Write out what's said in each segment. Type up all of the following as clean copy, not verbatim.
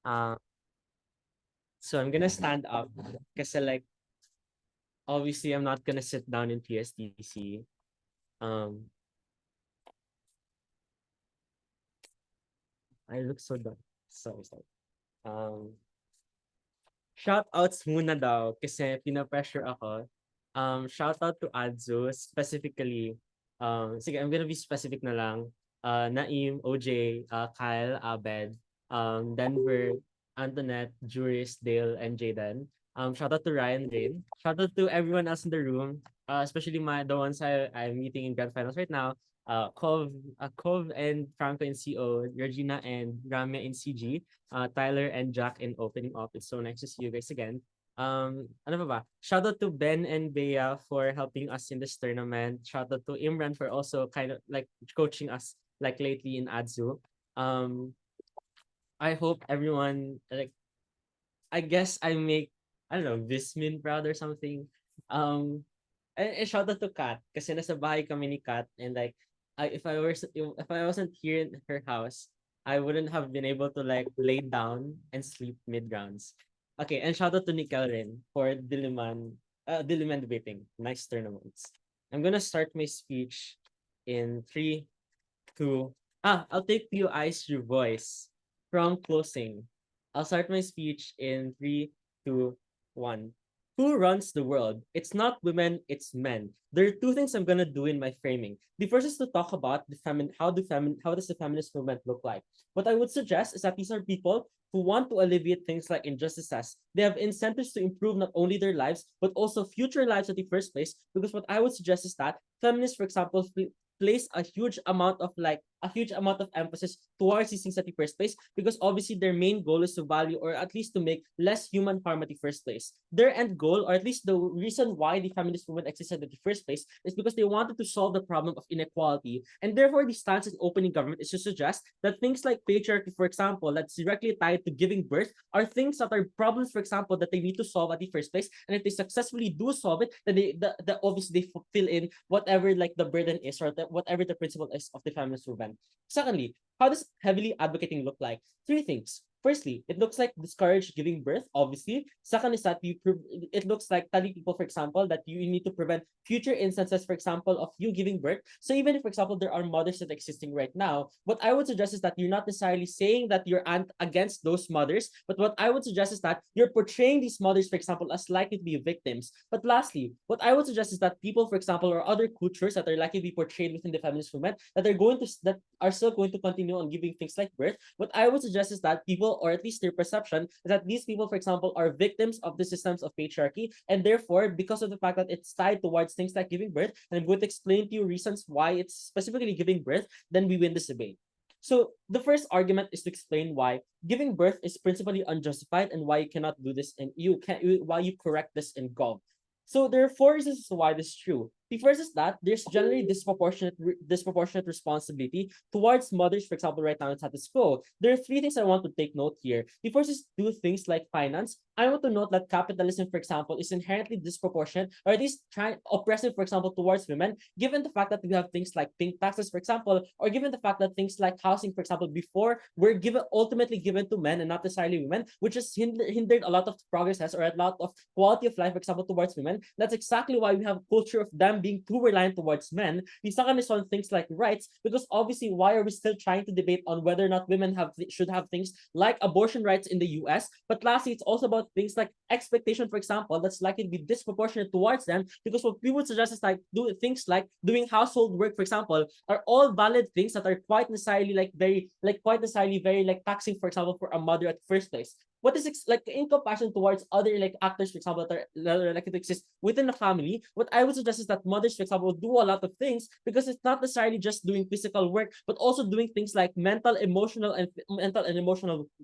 Uh, so I'm gonna stand up because like obviously I'm not gonna sit down in PSTC. Um, I look so dumb. Sorry. Um, shout outs muna daw kasi pina-pressure ako. Shout out to Adzu specifically. Sige, I'm gonna be specific na lang. Naim, OJ, Kyle, Abed, Denver, Antoinette, Juris, Dale, and Jaden. Shout out to Ryan Rain. Shout out to everyone else in the room, especially the ones I'm meeting in grand finals right now. Kov and Franco in CO, Regina and Ramya in CG, Tyler and Jack in opening up. It's so nice to see you guys again. Ano ba ba? Shout out to Ben and Bea for helping us in this tournament. Shout out to Imran for also kind of like coaching us like lately in Adzu. Um, I hope everyone like I guess I don't know Vismin proud or something. And shout out to Kat kasi nasa bahay kami ni Kat and like if I wasn't here in her house, I wouldn't have been able to like lay down and sleep mid rounds. Okay, and shout out to Nickel Rin for Diliman debating. Nice tournaments. I'm gonna start my speech in 3, 2. I'll take you eyes your voice from closing. I'll start my speech in 3, 2, 1. Who runs the world? It's not women, it's men. There are two things I'm gonna do in my framing. The first is to talk about how does the feminist movement look like. What I would suggest is that these are people who want to alleviate things like injustices. They have incentives to improve not only their lives but also future lives in the first place. Because what I would suggest is that feminists, for example, place a huge amount of emphasis towards these things at the first place because obviously their main goal is to value or at least to make less human harm at the first place. Their end goal, or at least the reason why the feminist movement existed at the first place, is because they wanted to solve the problem of inequality. And therefore, the stance in opening government is to suggest that things like patriarchy, for example, that's directly tied to giving birth, are things that are problems, for example, that they need to solve at the first place. And if they successfully do solve it, then obviously they fill in whatever like the burden is or whatever the principle is of the feminist movement. Secondly, how does heavily advocating look like? Three things. Firstly, it looks like discourage giving birth, obviously. Second is that it looks like telling people, for example, that you need to prevent future instances, for example, of you giving birth. So even if, for example, there are mothers that are existing right now, what I would suggest is that you're not necessarily saying that you're against those mothers, but what I would suggest is that you're portraying these mothers, for example, as likely to be victims. But lastly, what I would suggest is that people, for example, or other cultures that are likely to be portrayed within the feminist movement that are still going to continue on giving things like birth, what I would suggest is that people, or at least their perception, is that these people, for example, are victims of the systems of patriarchy, and therefore, because of the fact that it's tied towards things like giving birth, and I'm going to explain to you reasons why it's specifically giving birth, then we win this debate. So the first argument is to explain why giving birth is principally unjustified and why you cannot do this and why you correct this in Gov. So there are four reasons as to why this is true. The first is that there's generally disproportionate responsibility towards mothers, for example, right now in status quo. There are three things I want to take note here. The first is do things like finance. I want to note that capitalism, for example, is inherently disproportionate or at least oppressive, for example, towards women, given the fact that we have things like pink taxes, for example, or given the fact that things like housing, for example, before were ultimately given to men and not necessarily women, which has hindered a lot of progresses or a lot of quality of life, for example, towards women. That's exactly why we have a culture of them being too reliant towards men. The second is on things like rights, because obviously, why are we still trying to debate on whether or not women should have things like abortion rights in the US? But lastly, it's also about things like expectation, for example, that's likely to be disproportionate towards them, because what we would suggest is like things like doing household work, for example, are all valid things that are quite necessarily very like taxing, for example, for a mother at first place. What is like in comparison towards other like actors, for example, that are likely to exist within the family, what I would suggest is that mothers, for example, do a lot of things because it's not necessarily just doing physical work, but also doing things like mental and emotional mental and emotional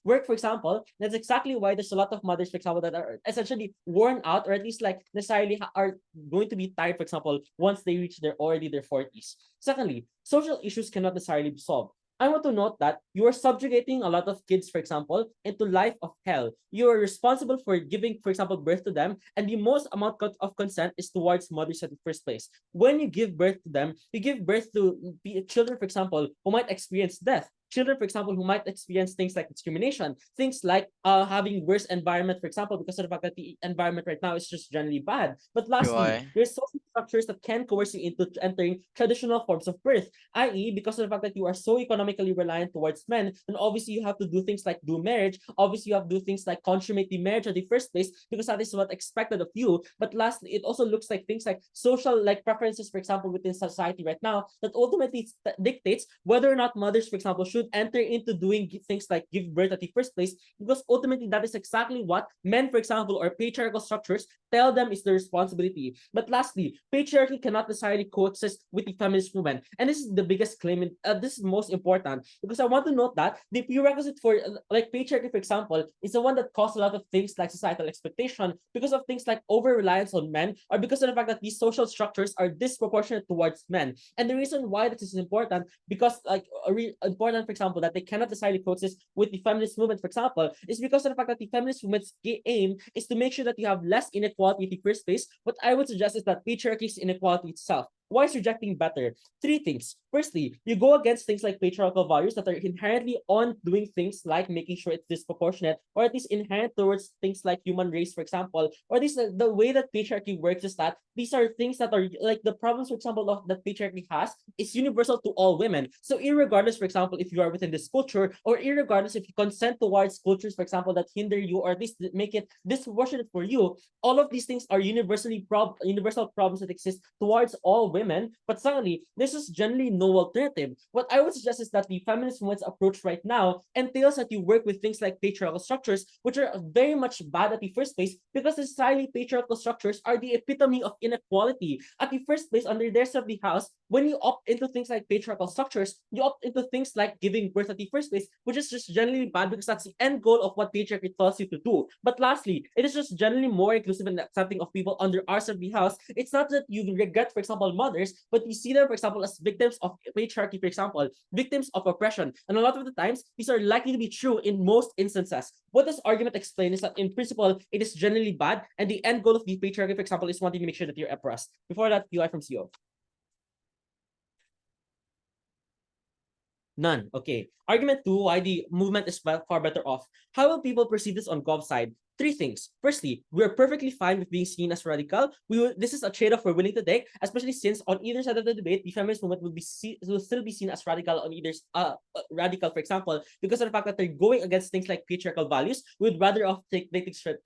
work, for example. That's exactly why there's a lot of mothers, for example, that are essentially worn out or at least like necessarily are going to be tired, for example, once they reach their 40s. Secondly, social issues cannot necessarily be solved. I want to note that you are subjugating a lot of kids, for example, into life of hell. You are responsible for giving, for example, birth to them, and the most amount of consent is towards mothers at the first place. When you give birth to them, you give birth to children, for example, who might experience death. Children, for example, who might experience things like discrimination, things like having worse environment, for example, because of the fact that the environment right now is just generally bad. But lastly, Why? there's social structures that can coerce you into entering traditional forms of birth, i.e., because of the fact that you are so economically reliant towards men, then obviously you have to do things like do marriage. Obviously, you have to do things like consummate the marriage at the first place because that is what expected of you. But lastly, it also looks like things like social like preferences, for example, within society right now that ultimately dictates whether or not mothers, for example, should enter into doing things like give birth at the first place, because ultimately that is exactly what men, for example, or patriarchal structures tell them is their responsibility. But lastly, patriarchy cannot necessarily coexist with the feminist movement. And this is the biggest claim. This is most important because I want to note that the prerequisite for like patriarchy, for example, is the one that caused a lot of things like societal expectation because of things like over reliance on men, or because of the fact that these social structures are disproportionate towards men. And the reason why this is important, because like important, for example, that they cannot necessarily coexist with the feminist movement, for example, is because of the fact that the feminist movement's aim is to make sure that you have less inequality in the first place. What I would suggest is that patriarchy is inequality itself. Why is rejecting better? Three things. Firstly, you go against things like patriarchal values that are inherently on doing things like making sure it's disproportionate, or at least inherent towards things like human race, for example, or at least the way that patriarchy works is that these are things that are like the problems, for example, of that patriarchy has is universal to all women. So irregardless, for example, if you are within this culture, or irregardless if you consent towards cultures, for example, that hinder you or at least make it disproportionate for you, all of these things are universal problems that exist towards all women. But suddenly, this is generally no alternative. What I would suggest is that the feminist movement's approach right now entails that you work with things like patriarchal structures, which are very much bad at the first place because necessarily patriarchal structures are the epitome of inequality. At the first place, under their side of the house, when you opt into things like patriarchal structures, you opt into things like giving birth at the first place, which is just generally bad because that's the end goal of what patriarchy tells you to do. But lastly, it is just generally more inclusive and accepting of people under our side of the house. It's not that you regret, for example, mothers, but you see them, for example, as victims of patriarchy, for example, victims of oppression. And a lot of the times, these are likely to be true in most instances. What this argument explains is that in principle, it is generally bad, and the end goal of the patriarchy, for example, is wanting to make sure that you're oppressed. Before that, UI from CO. None. Okay. Argument two, why the movement is far better off. How will people perceive this on Gov's side? Three things. Firstly, we're perfectly fine with being seen as radical. This is a trade-off we're willing to take, especially since on either side of the debate, the feminist movement will still be seen as radical on either radical, for example, because of the fact that they're going against things like patriarchal values. We would rather take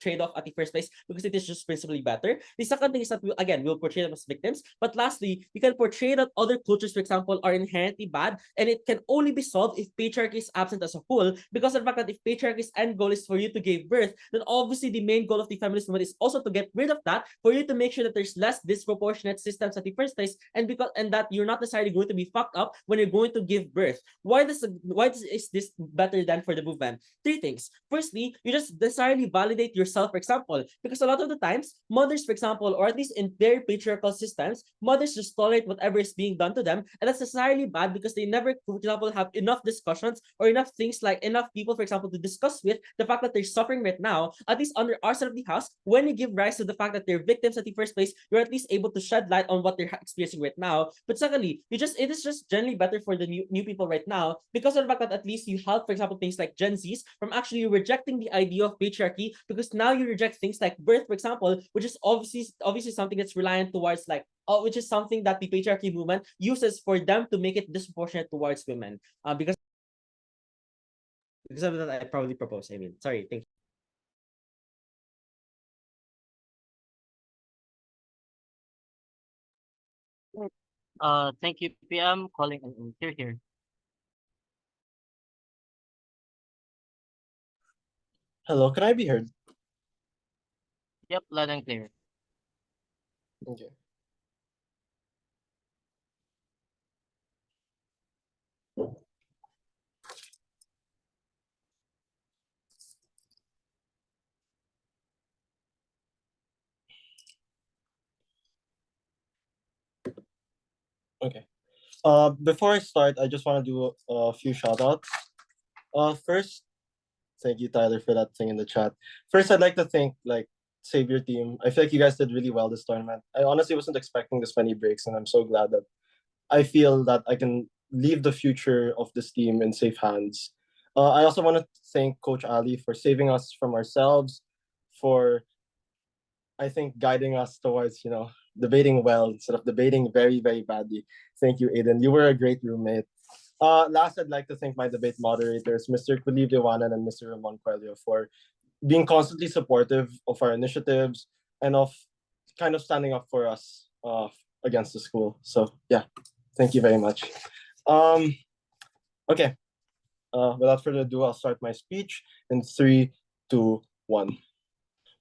trade-off at the first place because it is just principally better. The second thing is that we'll portray them as victims. But lastly, we can portray that other cultures, for example, are inherently bad, and it can only be solved if patriarchy is absent as a whole, because of the fact that if patriarchy's end goal is for you to give birth, then obviously the main goal of the feminist movement is also to get rid of that, for you to make sure that there's less disproportionate systems at the first place, and that you're not necessarily going to be fucked up when you're going to give birth. Why is this better than for the movement? Three things. Firstly, you just necessarily validate yourself, for example, because a lot of the times, mothers, for example, or at least in their patriarchal systems, mothers just tolerate whatever is being done to them, and that's necessarily bad because they never, for example, have enough discussions or enough things like enough people, for example, to discuss with the fact that they're suffering right now. At least under our side of the house, when you give rise to the fact that they're victims at the first place, you're at least able to shed light on what they're experiencing right now. But secondly, it is just generally better for the new people right now because of the fact that at least you help, for example, things like Gen Zs from actually rejecting the idea of patriarchy, because now you reject things like birth, for example, which is obviously something that's reliant towards like which is something that the patriarchy movement uses for them to make it disproportionate towards women. Because of that, I probably propose. I mean, sorry, thank you. Thank you, PM. Calling here. Hello, can I be heard? Yep, loud and clear. Okay. Okay. Before I start, I just want to do a few shout outs. First, thank you, Tyler, for that thing in the chat. First, I'd like to thank Save Your Team. I feel like you guys did really well this tournament. I honestly wasn't expecting this many breaks, and I'm so glad that I feel that I can leave the future of this team in safe hands. I also want to thank Coach Ali for saving us from ourselves, for I think guiding us towards debating well instead of debating very very badly. Thank you, Aiden. You were a great roommate. Last, I'd like to thank my debate moderators, Mr. 𝓲𝓽'𝓼 and Mr. Raymond for being constantly supportive of our initiatives and of kind of standing up for us against the school. So yeah, thank you very much. Okay. Without further ado, I'll start my speech in 3, 2, 1.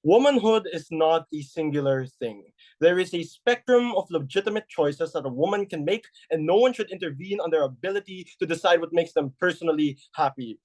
Womanhood is not a singular thing. There is a spectrum of legitimate choices that a woman can make, and no one should intervene on their ability to decide what makes them personally happy.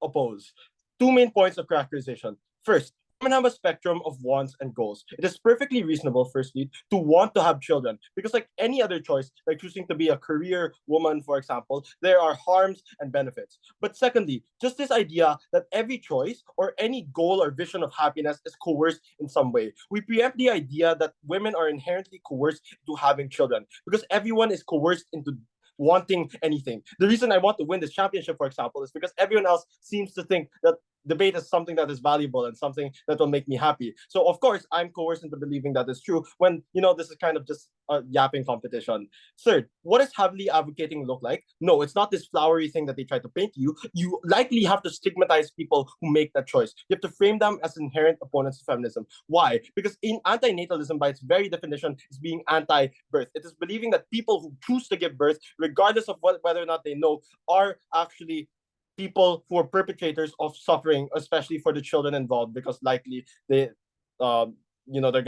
Oppose. 2 main points of characterization. First, women have a spectrum of wants and goals. It is perfectly reasonable, firstly, to want to have children because, like any other choice, like choosing to be a career woman, for example, there are harms and benefits. But secondly, just this idea that every choice or any goal or vision of happiness is coerced in some way. We preempt the idea that women are inherently coerced into having children because everyone is coerced into wanting anything. The reason I want to win this championship, for example, is because everyone else seems to think that debate is something that is valuable and something that will make me happy. So of course, I'm coerced into believing that is true when this is kind of just a yapping competition. Third, what does heavily advocating look like? No, it's not this flowery thing that they try to paint you. You likely have to stigmatize people who make that choice. You have to frame them as inherent opponents of feminism. Why? Because in anti-natalism, by its very definition, is being anti-birth. It is believing that people who choose to give birth, regardless of whether or not they know, are actually people who are perpetrators of suffering, especially for the children involved, because likely they're going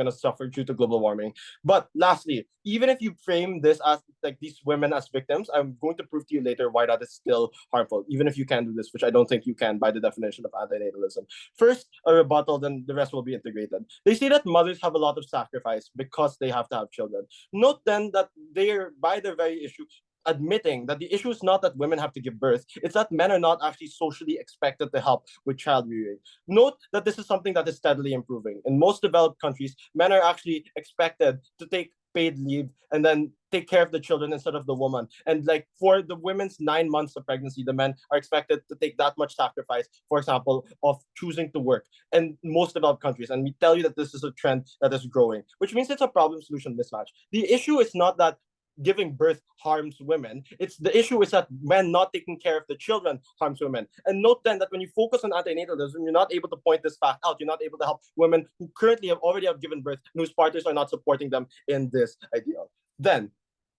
to suffer due to global warming. But lastly, even if you frame this as like these women as victims, I'm going to prove to you later why that is still harmful, even if you can do this, which I don't think you can by the definition of anti-natalism. First, a rebuttal, then the rest will be integrated. They say that mothers have a lot of sacrifice because they have to have children. Note then that they are, by their very issue, admitting that the issue is not that women have to give birth, it's that men are not actually socially expected to help with child rearing. Note that this is something that is steadily improving. In most developed countries, men are actually expected to take paid leave and then take care of the children instead of the woman. And like for the women's 9 months of pregnancy, the men are expected to take that much sacrifice, for example, of choosing to work in most developed countries. And we tell you that this is a trend that is growing, which means it's a problem solution mismatch. The issue is not that giving birth harms women. It's the issue is that men not taking care of the children harms women. And note then that when you focus on anti-natalism, you're not able to point this fact out. You're not able to help women who currently have given birth and whose partners are not supporting them in this ideal. Then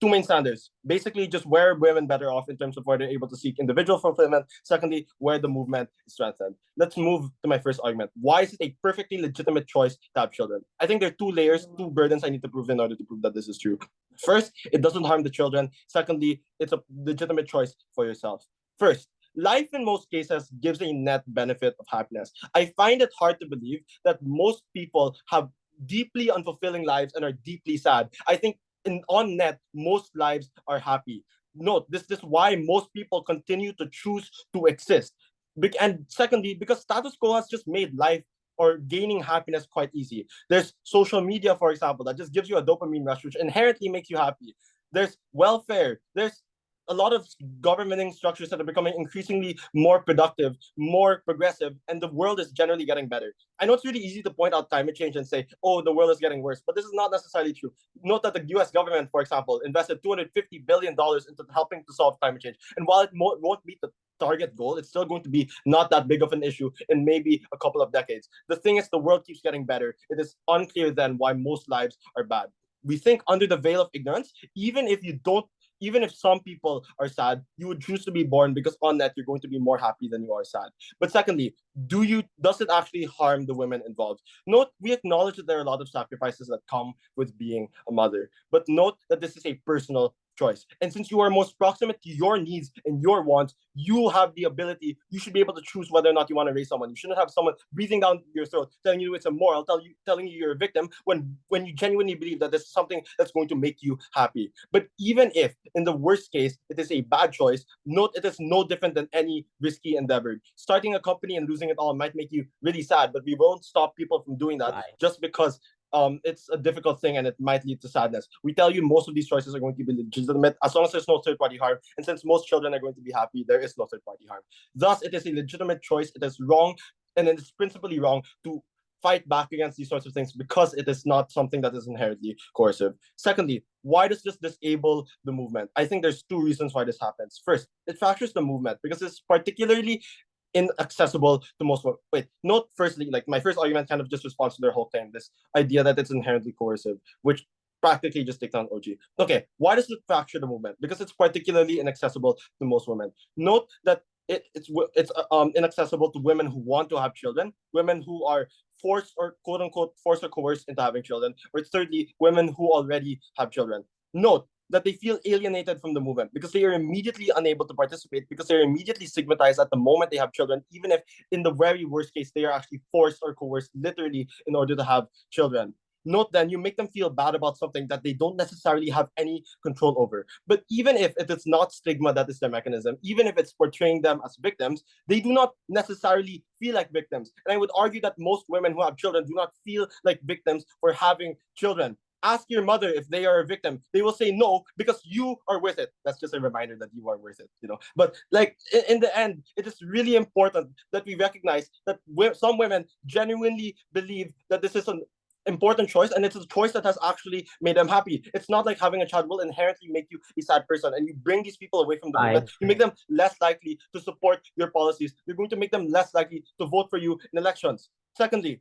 2 main standards. Basically, just where women better off in terms of where they're able to seek individual fulfillment. Secondly, where the movement is strengthened. Let's move to my first argument. Why is it a perfectly legitimate choice to have children? I think there are 2 layers, 2 burdens I need to prove in order to prove that this is true. First, it doesn't harm the children. Secondly, it's a legitimate choice for yourself. First, life in most cases gives a net benefit of happiness. I find it hard to believe that most people have deeply unfulfilling lives and are deeply sad. I think on net, most lives are happy. Note, this is why most people continue to choose to exist. And secondly, because status quo has just made life or gaining happiness quite easy. There's social media, for example, that just gives you a dopamine rush, which inherently makes you happy. There's welfare. There's a lot of governing structures that are becoming increasingly more productive, more progressive, and the world is generally getting better. I know it's really easy to point out climate change and say, oh, the world is getting worse, but this is not necessarily true. Note that the US government, for example, invested $250 billion into helping to solve climate change. And while it won't meet the target goal, it's still going to be not that big of an issue in maybe a couple of decades. The thing is, the world keeps getting better. It is unclear then why most lives are bad. We think under the veil of ignorance, even if some people are sad, you would choose to be born because on that you're going to be more happy than you are sad. But secondly, does it actually harm the women involved? Note, we acknowledge that there are a lot of sacrifices that come with being a mother. But note that this is a personal choice. And since you are most proximate to your needs and your wants, you have the ability, you should be able to choose whether or not you want to raise someone. You shouldn't have someone breathing down your throat, telling you it's immoral, telling you you're a victim when you genuinely believe that this is something that's going to make you happy. But even if, in the worst case, it is a bad choice, note it is no different than any risky endeavor. Starting a company and losing it all might make you really sad, but we won't stop people from doing that just because it's a difficult thing and it might lead to sadness. We tell you most of these choices are going to be legitimate as long as there's no third-party harm. And since most children are going to be happy, there is no third-party harm. Thus, it is a legitimate choice. It is wrong, and it is principally wrong to fight back against these sorts of things because it is not something that is inherently coercive. Secondly, why does this disable the movement? I think there's two reasons why this happens. First, it fractures the movement because it's particularly inaccessible to most. Note firstly, like my first argument kind of just responds to their whole claim, this idea that it's inherently coercive, which practically just takes on OG. Okay, why does it fracture the movement? Because it's particularly inaccessible to most women. Note that it's inaccessible to women who want to have children, women who are forced or quote unquote forced or coerced into having children, or thirdly, women who already have children. Note that they feel alienated from the movement because they are immediately unable to participate, because they're immediately stigmatized at the moment they have children, even if in the very worst case they are actually forced or coerced literally in order to have children. Note then, you make them feel bad about something that they don't necessarily have any control over. But even if it is not stigma that is their mechanism, even if it's portraying them as victims, they do not necessarily feel like victims. And I would argue that most women who have children do not feel like victims for having children. Ask your mother if they are a victim. They will say no because you are worth it. That's just a reminder that you are worth it, you know. But like in the end, it is really important that we recognize that some women genuinely believe that this is an important choice, and it's a choice that has actually made them happy. It's not like having a child will inherently make you a sad person, and you bring these people away from the movement. You make them less likely to support your policies. You're going to make them less likely to vote for you in elections. Secondly,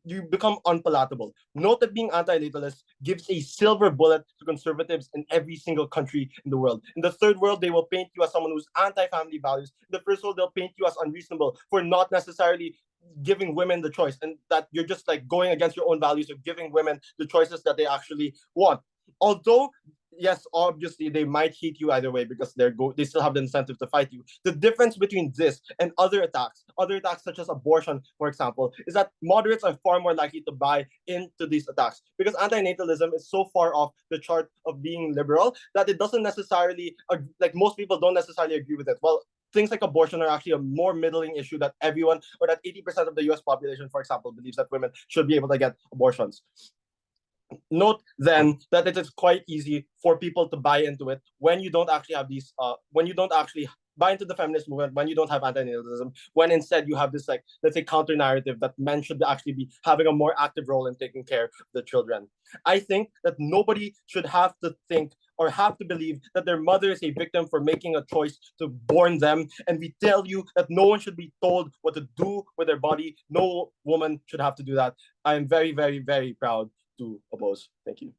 you become unpalatable. Note that being anti-natalist gives a silver bullet to conservatives in every single country in the world. In the third world, they will paint you as someone who's anti-family values. In the first world, they'll paint you as unreasonable for not necessarily giving women the choice, and that you're just like going against your own values of giving women the choices that they actually want. Although yes, obviously they might hate you either way because they still have the incentive to fight you. The difference between this and other attacks such as abortion, for example, is that moderates are far more likely to buy into these attacks because anti-natalism is so far off the chart of being liberal that it doesn't necessarily, like most people don't necessarily agree with it. Well, things like abortion are actually a more middling issue that everyone, or that 80% of the US population, for example, believes that women should be able to get abortions. Note then that it is quite easy for people to buy into it when you don't actually have these, when you don't actually buy into the feminist movement, when you don't have anti-natalism, when instead you have this, like, let's say, counter narrative that men should actually be having a more active role in taking care of the children. I think that nobody should have to think or have to believe that their mother is a victim for making a choice to born them. And we tell you that no one should be told what to do with their body. No woman should have to do that. I am very, very, very proud to oppose. Thank you.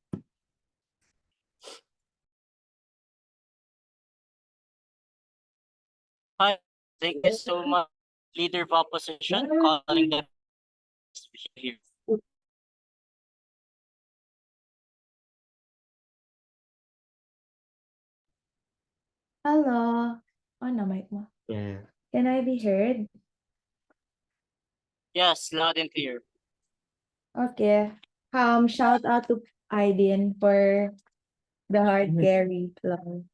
Hi, thank you so much, leader of opposition, calling them here. Hello. On na mic mo. Yeah. Can I be heard? Yes, loud and clear. Okay. Shout out to Adrian for the hard carry. Love.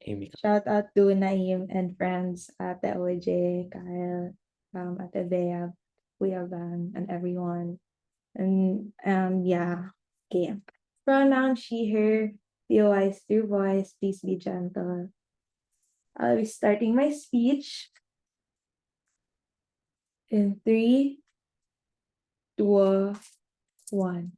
Amy. Shout out to Naim and friends at the OJ, Kyle, at the Bea, Kuya Van, and everyone. And yeah. Okay. Pronoun she, her, POIs through voice, please be gentle. I'll be starting my speech in 3, 2, 1.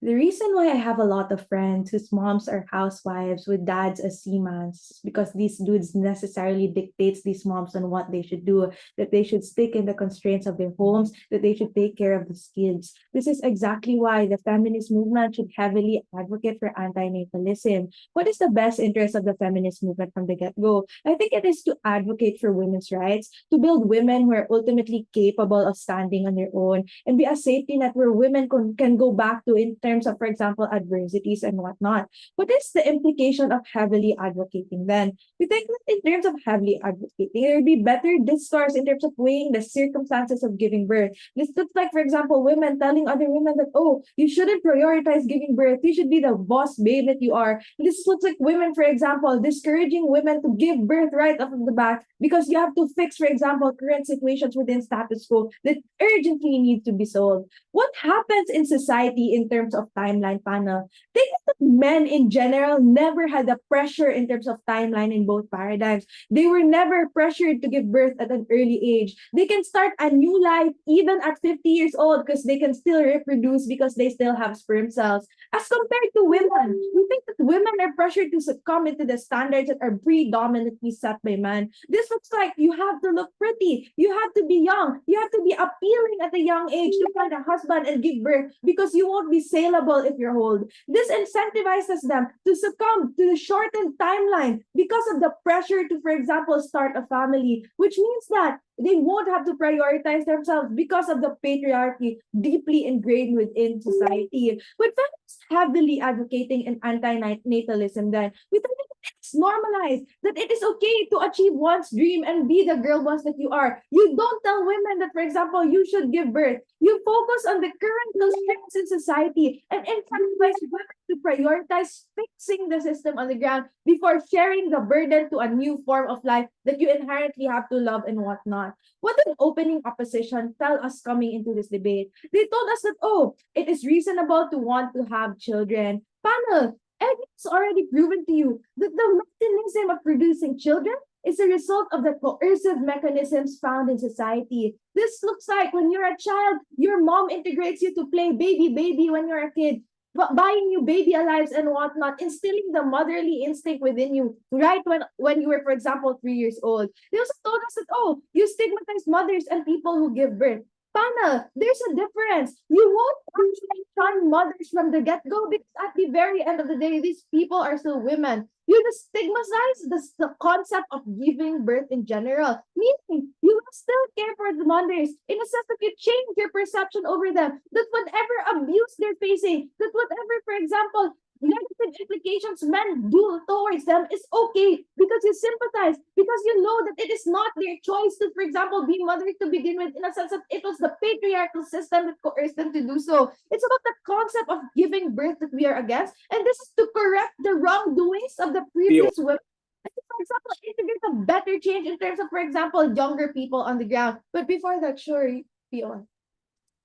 The reason why I have a lot of friends whose moms are housewives with dads as seamen is because these dudes necessarily dictates these moms on what they should do, that they should stick in the constraints of their homes, that they should take care of these kids. This is exactly why the feminist movement should heavily advocate for anti-natalism. What is the best interest of the feminist movement from the get-go? I think it is to advocate for women's rights, to build women who are ultimately capable of standing on their own, and be a safety net where women can go back to in terms terms of, for example, adversities and whatnot. What is the implication of heavily advocating then? We think that in terms of heavily advocating, there would be better discourse in terms of weighing the circumstances of giving birth. This looks like, for example, women telling other women that, oh, you shouldn't prioritize giving birth. You should be the boss babe that you are. This looks like women, for example, discouraging women to give birth right off of the bat because you have to fix, for example, current situations within status quo that urgently need to be solved. What happens in society in terms of timeline, Pana? Think that men in general never had the pressure in terms of timeline in both paradigms. They were never pressured to give birth at an early age. They can start a new life even at 50 years old because they can still reproduce because they still have sperm cells. As compared to women, we think that women are pressured to succumb into the standards that are predominantly set by men. This looks like you have to look pretty, you have to be young, you have to be appealing at a young age to find a husband and give birth because you won't be saleable if you're old. This incentivizes them to succumb to the shortened timeline because of the pressure to, for example, start a family, which means that they won't have to prioritize themselves because of the patriarchy deeply ingrained within society. With feminists heavily advocating in anti-natalism, then we think that it's normalized, that it is okay to achieve one's dream and be the girl boss that you are. You don't tell women that, for example, you should give birth. You focus on the current constraints in society and incentivize women to prioritize fixing the system on the ground before sharing the burden to a new form of life that you inherently have to love and whatnot. What did opening opposition tell us coming into this debate? They told us that, oh, it is reasonable to want to have children. Panel, it's already proven to you that the mechanism of producing children is a result of the coercive mechanisms found in society. This looks like when you're a child, your mom integrates you to play baby when you're a kid, buying you baby alives and whatnot, instilling the motherly instinct within you right when you were, for example, 3 years old. They also told us that, oh, you stigmatize mothers and people who give birth. Pana, there's a difference. You won't actually shun mothers from the get-go because at the very end of the day, these people are still women. You just stigmatize the concept of giving birth in general, meaning you will still care for the mothers in a sense that you change your perception over them, that whatever abuse they're facing, that whatever, for example, negative implications men do towards them is okay because you sympathize, because you know that it is not their choice to, for example, be mothers to begin with, in a sense that it was the patriarchal system that coerced them to do so. It's about the concept of giving birth that we are against, and this is to correct the wrongdoings of the previous women. For example, integrate a better change in terms of, for example, younger people on the ground. But before that, sure, Pio.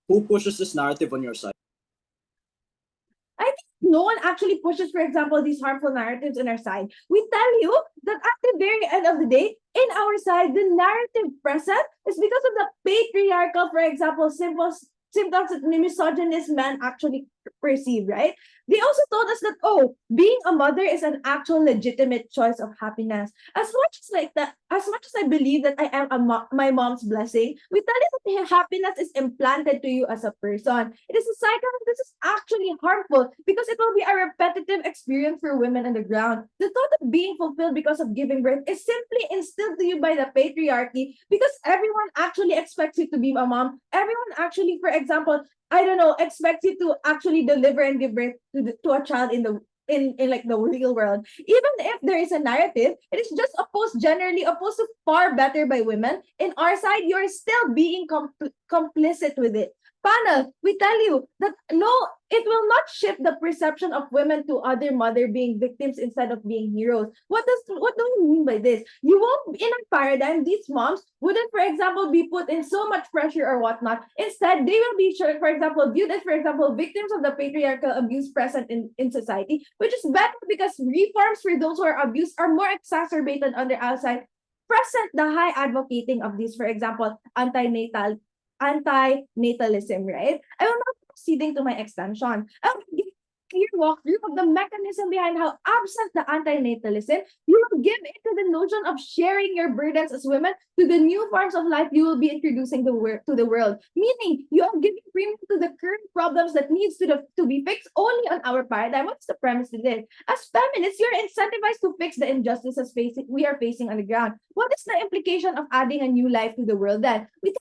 Who pushes this narrative on your side? I think no one actually pushes, for example, these harmful narratives on our side. We tell you that at the very end of the day, in our side, the narrative present is because of the patriarchal, for example, symptoms that misogynist men actually perceive, right? They also told us that, oh, being a mother is an actual legitimate choice of happiness. As much as I believe that I am my mom's blessing, we tell you that happiness is implanted to you as a person. It is a cycle, and this is actually harmful because it will be a repetitive experience for women on the ground. The thought of being fulfilled because of giving birth is simply instilled to you by the patriarchy because everyone actually expects you to be a mom. Everyone actually, for example, I don't know, expects you to actually deliver and give birth to a child in like the real world. Even if there is a narrative, it is just generally opposed to far better by women. In our side, you're still being complicit with it. Panel, we tell you that no, it will not shift the perception of women to other mother being victims instead of being heroes. What do we mean by this? You won't, in a paradigm, these moms wouldn't, for example, be put in so much pressure or whatnot. Instead, they will be, for example, viewed as, for example, victims of the patriarchal abuse present in society, which is better because reforms for those who are abused are more exacerbated on their outside. Present the high advocating of this, for example, anti-natalism, right? I will not proceeding to my extension. I will give a clear walkthrough of the mechanism behind how, absent the anti-natalism, you will give into the notion of sharing your burdens as women to the new forms of life you will be introducing to the world. Meaning, you are giving premium to the current problems that needs to be fixed only on our paradigm. What's the premise to this? As feminists, you're incentivized to fix the injustices we are facing on the ground. What is the implication of adding a new life to the world then? We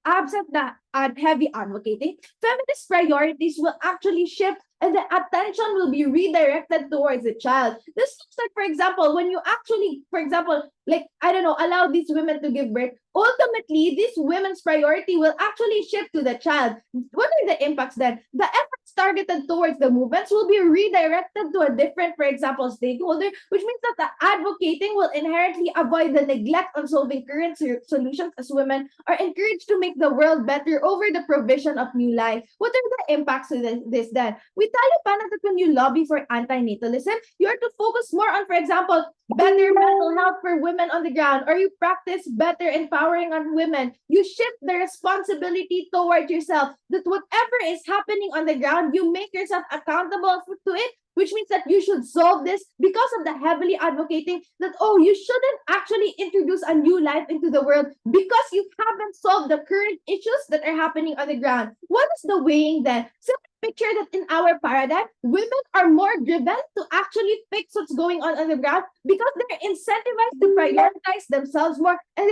absent the heavy advocating, feminist priorities will actually shift and the attention will be redirected towards the child. This looks like, for example, when you actually, for example, like, I don't know, allow these women to give birth, ultimately, this women's priority will actually shift to the child. What are the impacts then? The efforts targeted towards the movements will be redirected to a different, for example, stakeholder, which means that the advocating will inherently avoid the neglect on solving current solutions as women are encouraged to make the world better over the provision of new life. What are the impacts of this then? We tell you, Pana, that when you lobby for anti-natalism, you are to focus more on, for example, better mental health for women on the ground, or you practice better empowering on women. You shift the responsibility toward yourself, that whatever is happening on the ground, you make yourself accountable to it, which means that you should solve this because of the heavily advocating that, oh, you shouldn't actually introduce a new life into the world because you haven't solved the current issues that are happening on the ground. What is the weighing then? So picture that in our paradigm, women are more driven to actually fix what's going on the ground because they're incentivized to prioritize themselves more, and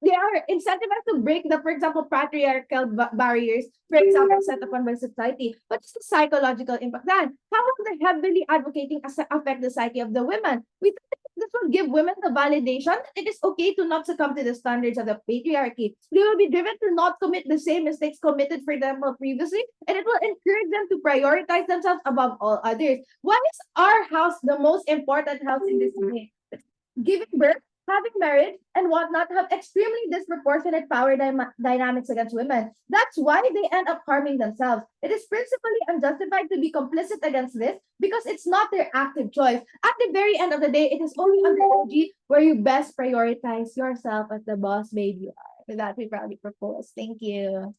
they are incentivized to break the, for example, patriarchal barriers, for example, set upon by society. But it's the psychological impact then. How will the heavily advocating affect the psyche of the women? We think this will give women the validation that it is okay to not succumb to the standards of the patriarchy. They will be driven to not commit the same mistakes committed, for example, previously, and it will encourage them to prioritize themselves above all others. Why is our house the most important house in this way? Giving birth, having marriage, and whatnot have extremely disproportionate power dynamics against women. That's why they end up harming themselves. It is principally unjustified to be complicit against this because it's not their active choice. At the very end of the day, it is only under OG where you best prioritize yourself as the boss babe you are. With that, we proudly propose. Thank you.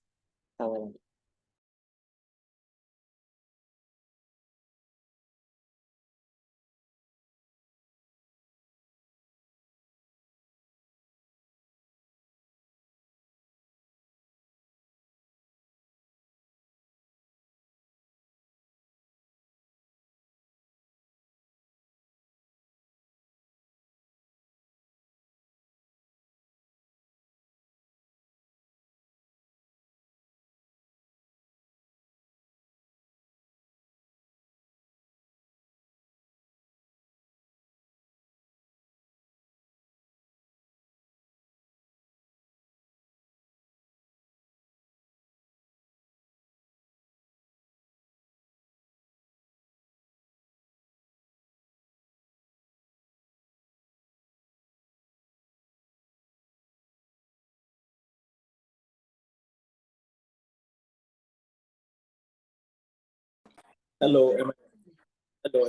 Hello, am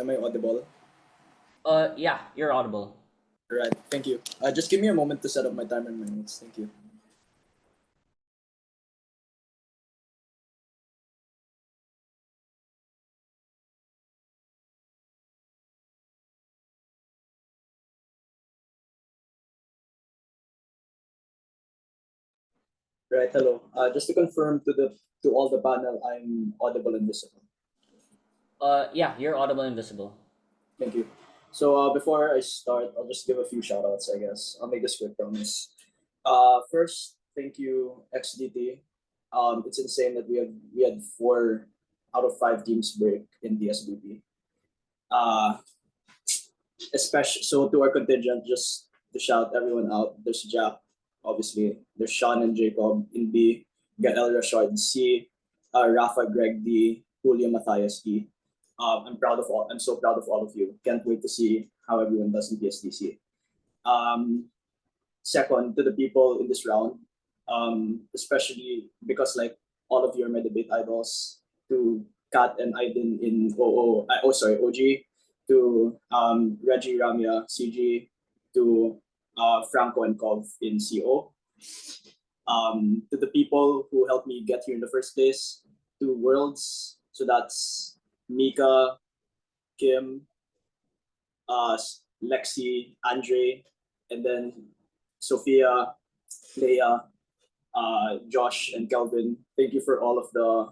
I audible? Yeah, you're audible. Right, thank you. Just give me a moment to set up my timer and my notes. Thank you. Right, hello. Just to confirm to all the panel, I'm audible and visible. Yeah, you're audible and visible. Thank you. So before I start, I'll just give a few shout outs, I guess. I'll make this quick promise. First, thank you, XDT. It's insane that we had 4 out of 5 teams break in the SPCP. Especially so to our contingent, just to shout everyone out. There's Jack, obviously. There's Sean and Jacob in B. Gael Rashard C. Rafa, Greg D. Julio Matthias E. I'm so proud of all of you. Can't wait to see how everyone does in PSDC. Second, to the people in this round, especially because like all of you are my debate idols. To Kat and Aiden in OG, to Reggie, Ramya, CG, to Franco and Kov in CO. To the people who helped me get here in the first place, to Worlds, so that's Mika, Kim, Lexi, Andre, and then Sophia, Leia, Josh, and Kelvin. Thank you for all of the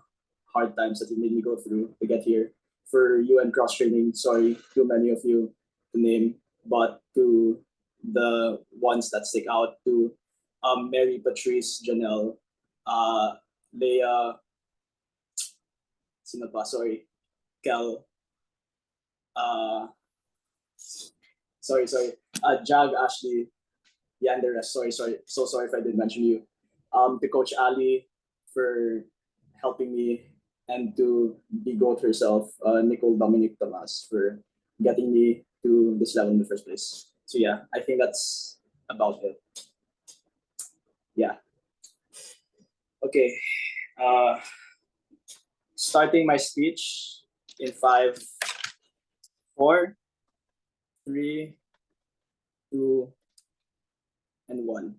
hard times that you made me go through to get here. For UN cross training, sorry, too many of you to name, but to the ones that stick out, to Mary, Patrice, Janelle, Leia, sino pa? Sorry, Kel, Jag, Ashley, yeah, and the rest. Sorry. So sorry if I did mention you. To Coach Ali for helping me, and to the GOAT herself, Nicole Dominic Tomas, for getting me to this level in the first place. So yeah, I think that's about it. Yeah. Okay. Starting my speech in 5, 4, 3, 2, and 1.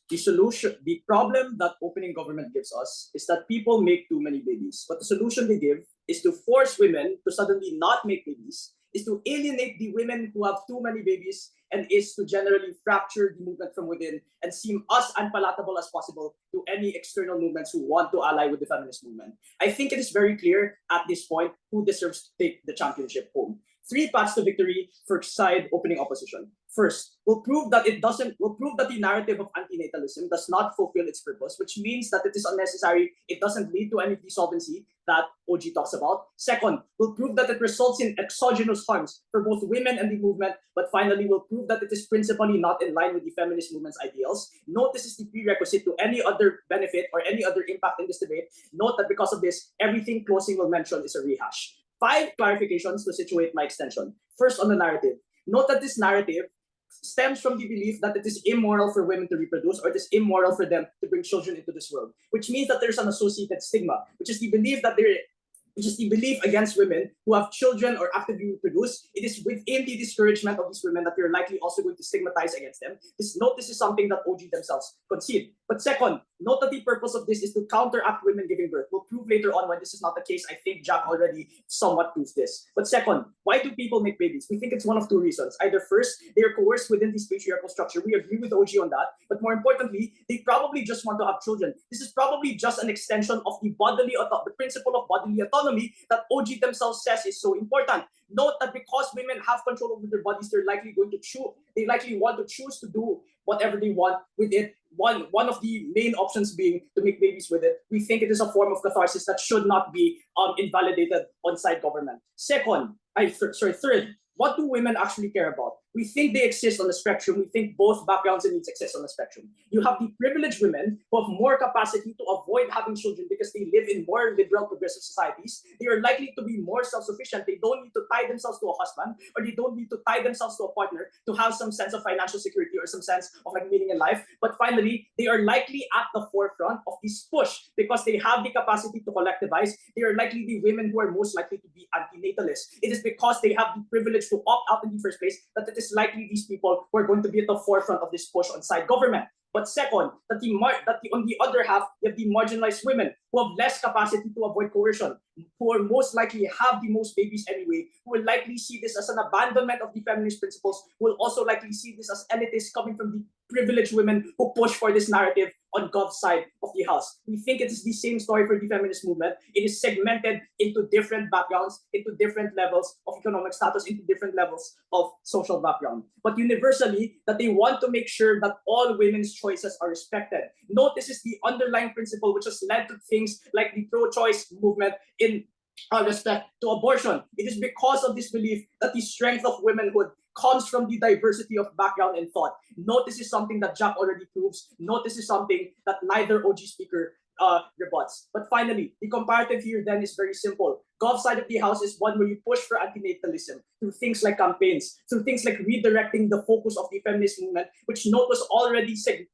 The problem that opening government gives us is that people make too many babies. But the solution they give is to force women to suddenly not make babies, is to alienate the women who have too many babies, and is to generally fracture the movement from within and seem as unpalatable as possible to any external movements who want to ally with the feminist movement. I think it is very clear at this point who deserves to take the championship home. 3 paths to victory for side opening opposition. First, we'll prove that the narrative of anti-natalism does not fulfill its purpose, which means that it is unnecessary, it doesn't lead to any dissolvency that OG talks about. Second, we'll prove that it results in exogenous harms for both women and the movement. But finally, we'll prove that it is principally not in line with the feminist movement's ideals. Note this is the prerequisite to any other benefit or any other impact in this debate. Note that because of this, everything closing will mention is a rehash. 5 clarifications to situate my extension. First, on the narrative. Note that this narrative stems from the belief that it is immoral for women to reproduce, or it is immoral for them to bring children into this world, which means that there's an associated stigma, which is the belief against women who have children or actively reproduce. It is within the discouragement of these women that you're likely also going to stigmatize against them. This is something that OG themselves concede. But second, note that the purpose of this is to counteract women giving birth. We'll prove later on why this is not the case. I think Jack already somewhat proves this. But second, why do people make babies? We think it's one of 2 reasons. Either first, they are coerced within this patriarchal structure. We agree with OG on that. But more importantly, they probably just want to have children. This is probably just an extension of the principle of bodily autonomy that OG themselves says is so important. Note that because women have control over their bodies, they likely want to choose to do whatever they want with it. One of the main options being to make babies with it. We think it is a form of catharsis that should not be invalidated on side government. Third, what do women actually care about? We think they exist on the spectrum. We think both backgrounds and needs exist on the spectrum. You have the privileged women who have more capacity to avoid having children because they live in more liberal, progressive societies. They are likely to be more self-sufficient. They don't need to tie themselves to a husband, or they don't need to tie themselves to a partner to have some sense of financial security or some sense of meaning in life. But finally, they are likely at the forefront of this push because they have the capacity to collectivize. They are likely the women who are most likely to be anti-natalists. It is because they have the privilege to opt out in the first place that it is likely these people who are going to be at the forefront of this push on side government. But second, on the other half, you have the marginalized women who have less capacity to avoid coercion, who are most likely have the most babies anyway, who will likely see this as an abandonment of the feminist principles, who will also likely see this as elitists coming from the privileged women who push for this narrative on Gov's side of the house. We think it is the same story for the feminist movement. It is segmented into different backgrounds, into different levels of economic status, into different levels of social background. But universally, that they want to make sure that all women's choices are respected. Note this is the underlying principle which has led to things like the pro-choice movement in respect to abortion. It is because of this belief that the strength of womanhood comes from the diversity of background and thought. Note this is something that Jack already proves. Note this is something that neither OG speaker rebuts. But finally, the comparative here then is very simple. Gov's side of the house is one where you push for anti-natalism through things like campaigns, through things like redirecting the focus of the feminist movement, which Note was already set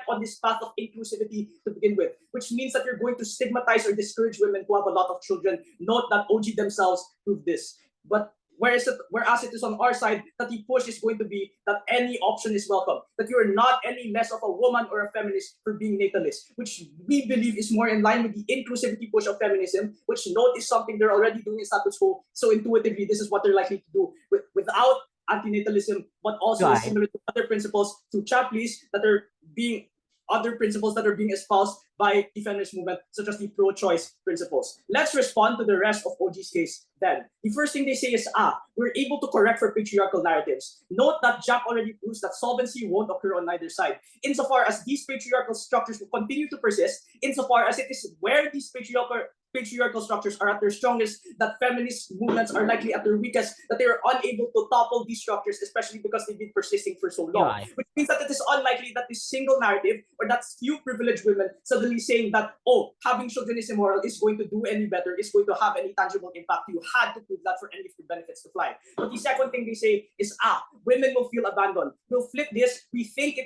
on this path of inclusivity to begin with, which means that you're going to stigmatize or discourage women who have a lot of children. Note that OG themselves proved this. But whereas it is on our side that the push is going to be that any option is welcome, that you are not any less of a woman or a feminist for being natalist, which we believe is more in line with the inclusivity push of feminism, which Note is something they're already doing in status quo. So intuitively, this is what they're likely to do without anti-natalism, but also similar to other principles through chapters that are being other principles that are being espoused by the feminist movement, such as the pro-choice principles. Let's respond to the rest of OG's case then. The first thing they say is, we're able to correct for patriarchal narratives. Note that Jack already proves that solvency won't occur on neither side. Insofar as these patriarchal structures will continue to persist, insofar as it is where these patriarchal structures are at their strongest, that feminist movements are likely at their weakest, that they are unable to topple these structures, especially because they've been persisting for so long. Which means that it is unlikely that this single narrative, or that few privileged women suddenly saying that, oh, having children is immoral, is going to do any better, is going to have any tangible impact. You had to prove that for any of the benefits to fly. But the second thing they say is, women will feel abandoned. We'll flip this. We think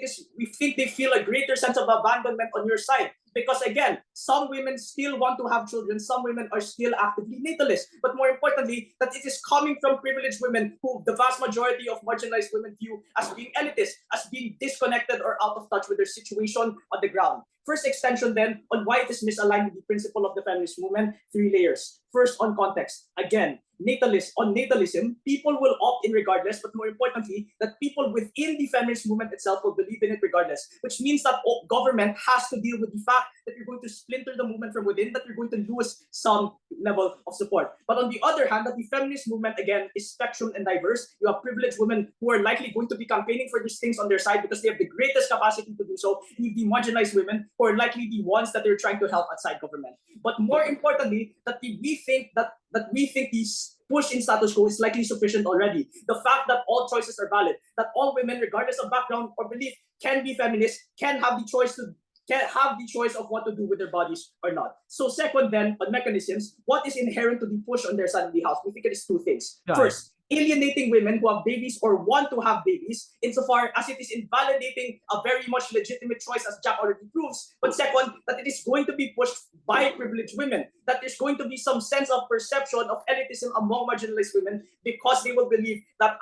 they feel a greater sense of abandonment on your side. Because again, some women still want to have children, some women are still actively natalist. But more importantly, that it is coming from privileged women who the vast majority of marginalized women view as being elitist, as being disconnected or out of touch with their situation on the ground. First extension then on why it is misaligned with the principle of the feminist movement, 3 layers. First, on context. Again, natalism, people will opt in regardless, but more importantly, that people within the feminist movement itself will believe in it regardless, which means that government has to deal with the fact that you're going to splinter the movement from within, that you're going to lose some level of support. But on the other hand, that the feminist movement, again, is spectrum and diverse. You have privileged women who are likely going to be campaigning for these things on their side because they have the greatest capacity to do so. You have the marginalized women who are likely the ones that they're trying to help outside government. But more importantly, that we think this push in status quo is likely sufficient already. The fact that all choices are valid, that all women, regardless of background or belief, can be feminist, can have the choice of what to do with their bodies or not. So second then, on mechanisms, what is inherent to the push on their side of the house? We think it is 2 things. First, alienating women who have babies or want to have babies, insofar as it is invalidating a very much legitimate choice, as Jack already proves. But second, that it is going to be pushed by privileged women, that there's going to be some sense of perception of elitism among marginalized women because they will believe that,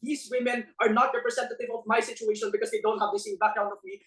these women are not representative of my situation because they don't have the same background of me.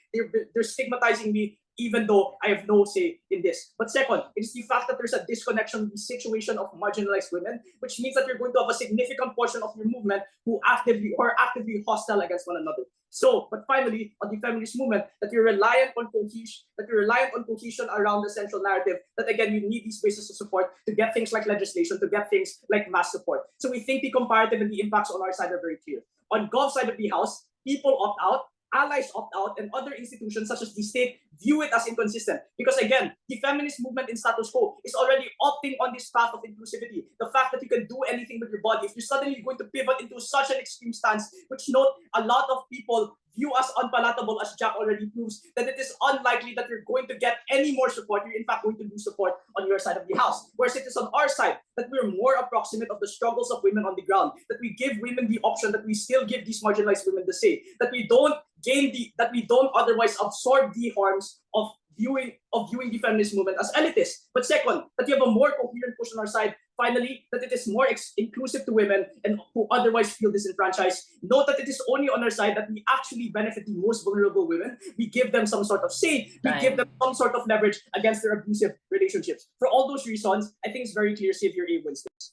They're stigmatizing me even though I have no say in this. But second, it's the fact that there's a disconnection with the situation of marginalized women, which means that you're going to have a significant portion of your movement who are actively hostile against one another. So, but finally, on the feminist movement, that you're reliant on cohesion around the central narrative, that again, you need these bases of support to get things like legislation, to get things like mass support. So we think the comparative and the impacts on our side are very clear. On Gov's side of the house, people opt out, allies opt out, and other institutions such as the state view it as inconsistent. Because again, the feminist movement in status quo is already opting on this path of inclusivity. The fact that you can do anything with your body, if you're suddenly going to pivot into such an extreme stance, which note a lot of people view as unpalatable, as Jack already proves, that it is unlikely that you're going to get any more support. You're in fact going to lose support on your side of the house. Whereas it is on our side that we're more approximate of the struggles of women on the ground, that we give women the option, that we still give these marginalized women the say, that we don't otherwise absorb the harms of viewing the feminist movement as elitist. But second, that you have a more coherent push on our side. Finally, that it is more inclusive to women and who otherwise feel disenfranchised. Note that it is only on our side that we actually benefit the most vulnerable women. We give them some sort of say. We give them some sort of leverage against their abusive relationships. For all those reasons, I think it's very clear Savior A wins this.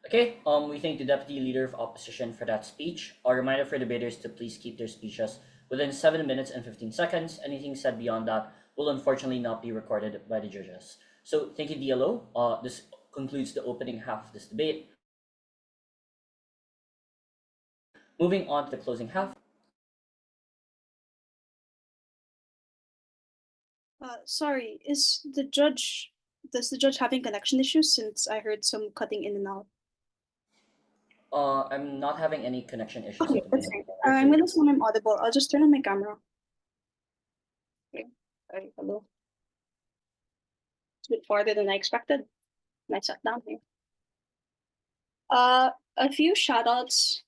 Okay, we thank the Deputy Leader of Opposition for that speech. A reminder for debaters to please keep their speeches within 7 minutes and 15 seconds. Anything said beyond that will unfortunately not be recorded by the judges. So thank you, DLO. This concludes the opening half of this debate. Moving on to the closing half. Sorry, does the judge having connection issues, since I heard some cutting in and out? I'm not having any connection issues. Okay, that's great. I'm gonna assume I'm audible. I'll just turn on my camera. Okay. Sorry, hello. It's a bit farther than I expected. And I sat down here. A few shout outs.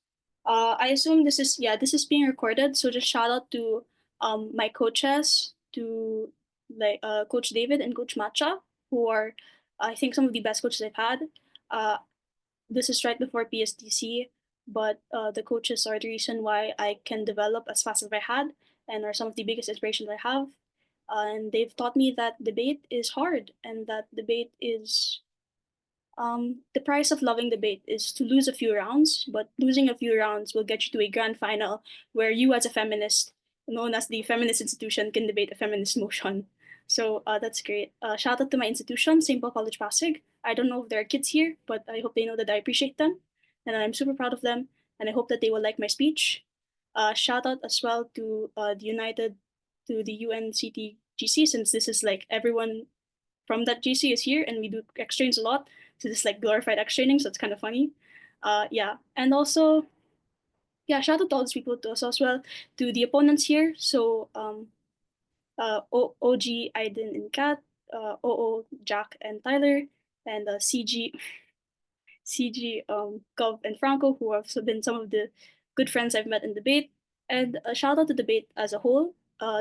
I assume this is being recorded, so just shout out to my coaches, to Coach David and Coach Matcha, who are I think some of the best coaches I've had. This is right before PSDC, but the coaches are the reason why I can develop as fast as I had, and are some of the biggest inspirations I have. And they've taught me that debate is hard, and that debate is the price of loving debate is to lose a few rounds, but losing a few rounds will get you to a grand final where you as a feminist known as the feminist institution can debate a feminist motion. So that's great. Shout out to my institution, St. Paul College Pasig. I don't know if there are kids here, but I hope they know that I appreciate them and I'm super proud of them. And I hope that they will like my speech. Shout out as well to the UNCTGC, since this is like everyone from that GC is here and we do X-trains a lot. So this is like glorified X-training, so it's kind of funny. Yeah, and also, yeah, shout out to all these people to us as well, to the opponents here. So OG, Aiden, and Kat, OO, Jack, and Tyler, and CG, Gov, and Franco, who have been some of the good friends I've met in debate. And a shout out to debate as a whole.